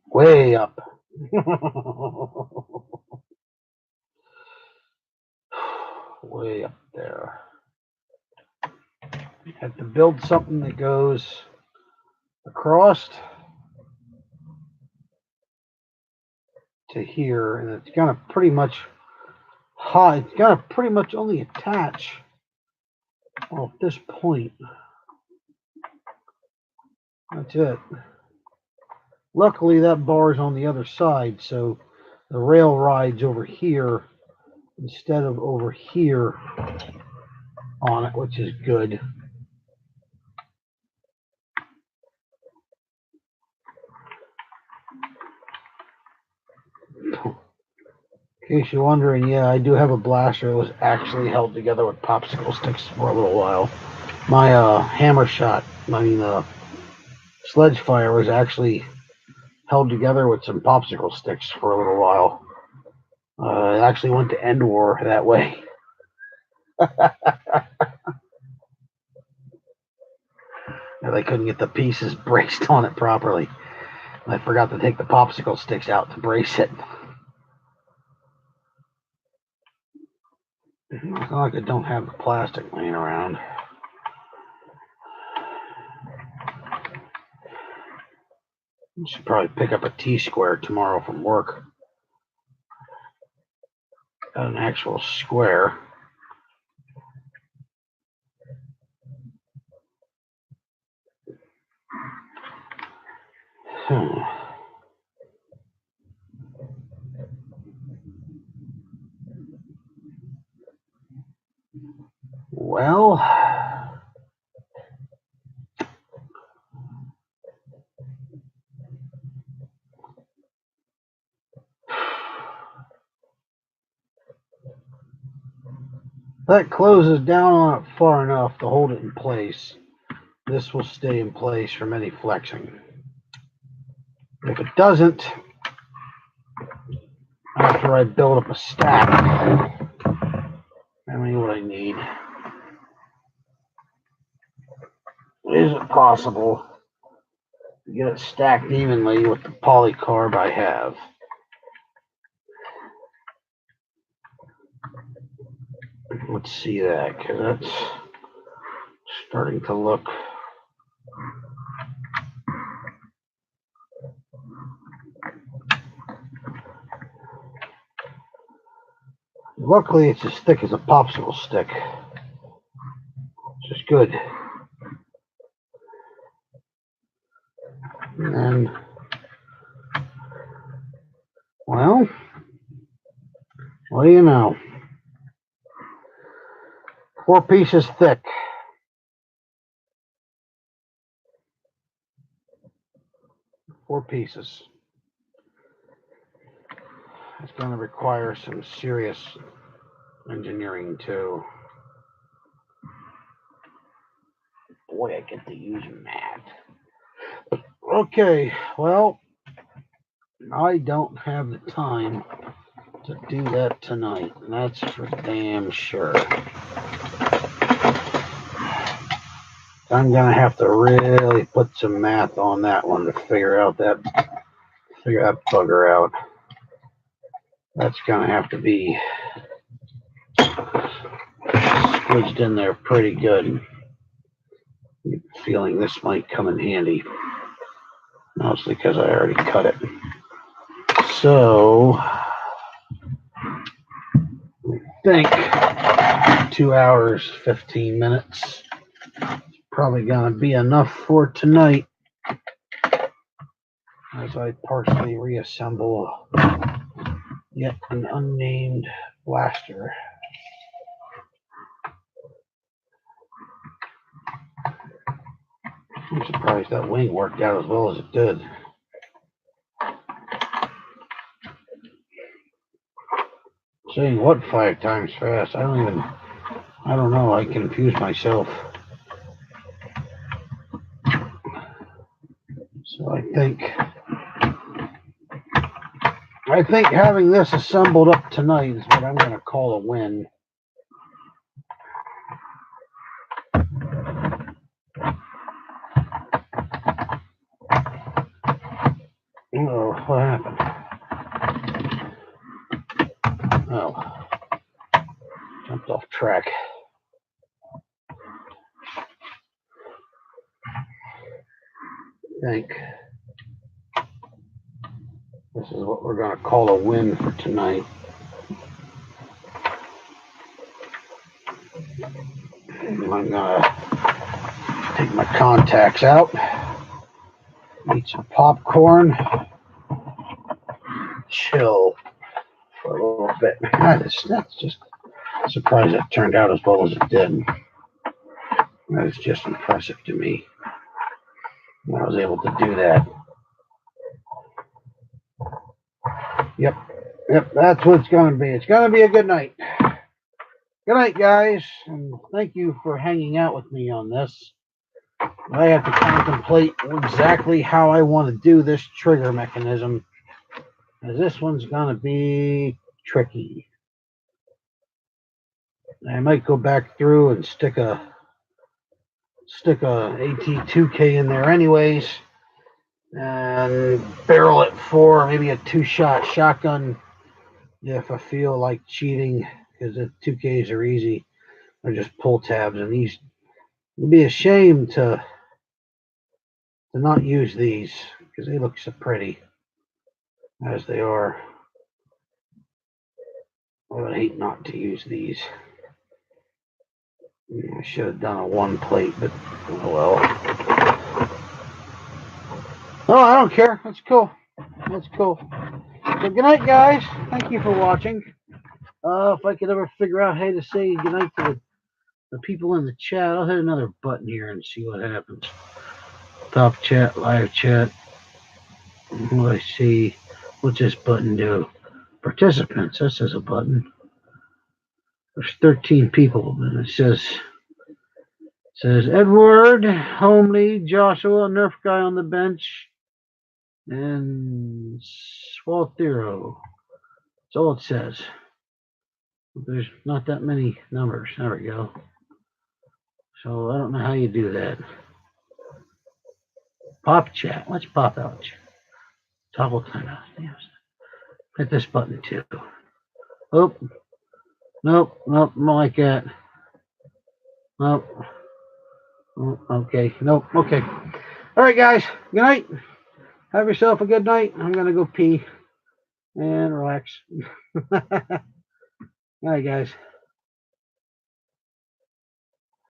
Way up. Way up there. You have to build something that goes across to here, and it's gonna pretty much high. It's gonna pretty much only attach at this point. That's it. Luckily, that bar is on the other side, so the rail rides over here instead of over here on it, which is good. In case you're wondering, yeah, I do have a blaster that was actually held together with popsicle sticks for a little while. My sledge fire was actually held together with some popsicle sticks for a little while. It actually went to End War that way. They couldn't get the pieces braced on it properly. I forgot to take the popsicle sticks out to brace it. It's not like I don't have the plastic laying around. I should probably pick up a T-square tomorrow from work. Got an actual square. Well, that closes down on it far enough to hold it in place. This will stay in place from any flexing. If it doesn't, after I build up a stack, I mean, what I need. Is it possible to get it stacked evenly with the polycarb I have? Let's see that, because that's starting to look luckily it's as thick as a popsicle stick, which is good. And well, what do you know? 4 pieces thick. 4 pieces. It's going to require some serious engineering too. Boy, I get to use math. Okay, well, I don't have the time to do that tonight, and that's for damn sure. I'm gonna have to really put some math on that one to figure that bugger out. That's gonna have to be squished in there pretty good. I'm feeling this might come in handy, mostly because I already cut it. So think 2 hours, 15 minutes. Probably gonna be enough for tonight as I partially reassemble yet an unnamed blaster. I'm surprised that wing worked out as well as it did. Saying what 5 times fast? I don't know. I confuse myself. So I think having this assembled up tonight is what I'm going to call a win. Oh, what happened? Oh, jumped off track. I think this is what we're going to call a win for tonight. I'm going to take my contacts out, eat some popcorn, chill for a little bit. That's just surprised it turned out as well as it did. That is just impressive to me. I was able to do that. Yep, that's what it's going to be. It's going to be a good night. Good night, guys, and thank you for hanging out with me on this. I have to contemplate exactly how I want to do this trigger mechanism, as this one's going to be tricky. I might go back through and stick a AT2K in there anyways, and barrel it for maybe a 2-shot shotgun if I feel like cheating, because the 2Ks are easy. They're just pull tabs, and these, it'd be a shame to not use these because they look so pretty as they are. I would hate not to use these. I should have done a 1 plate, but oh well. Oh, I don't care. That's cool. That's cool. So good night, guys. Thank you for watching. If I could ever figure out how to say good night to the people in the chat, I'll hit another button here and see what happens. Top chat, live chat. What I see. What's this button do? Participants. That says a button. There's 13 people, and it says Edward, Homely, Joshua, Nerf guy on the bench, and Swalthero. That's all it says. There's not that many numbers. There we go. So I don't know how you do that. Pop chat. Let's pop out. Toggle timeout. Hit this button too. Oh. Nope. Not like that. Nope. Oh, okay. Nope. Okay. All right, guys. Good night. Have yourself a good night. I'm going to go pee and relax. All right, guys.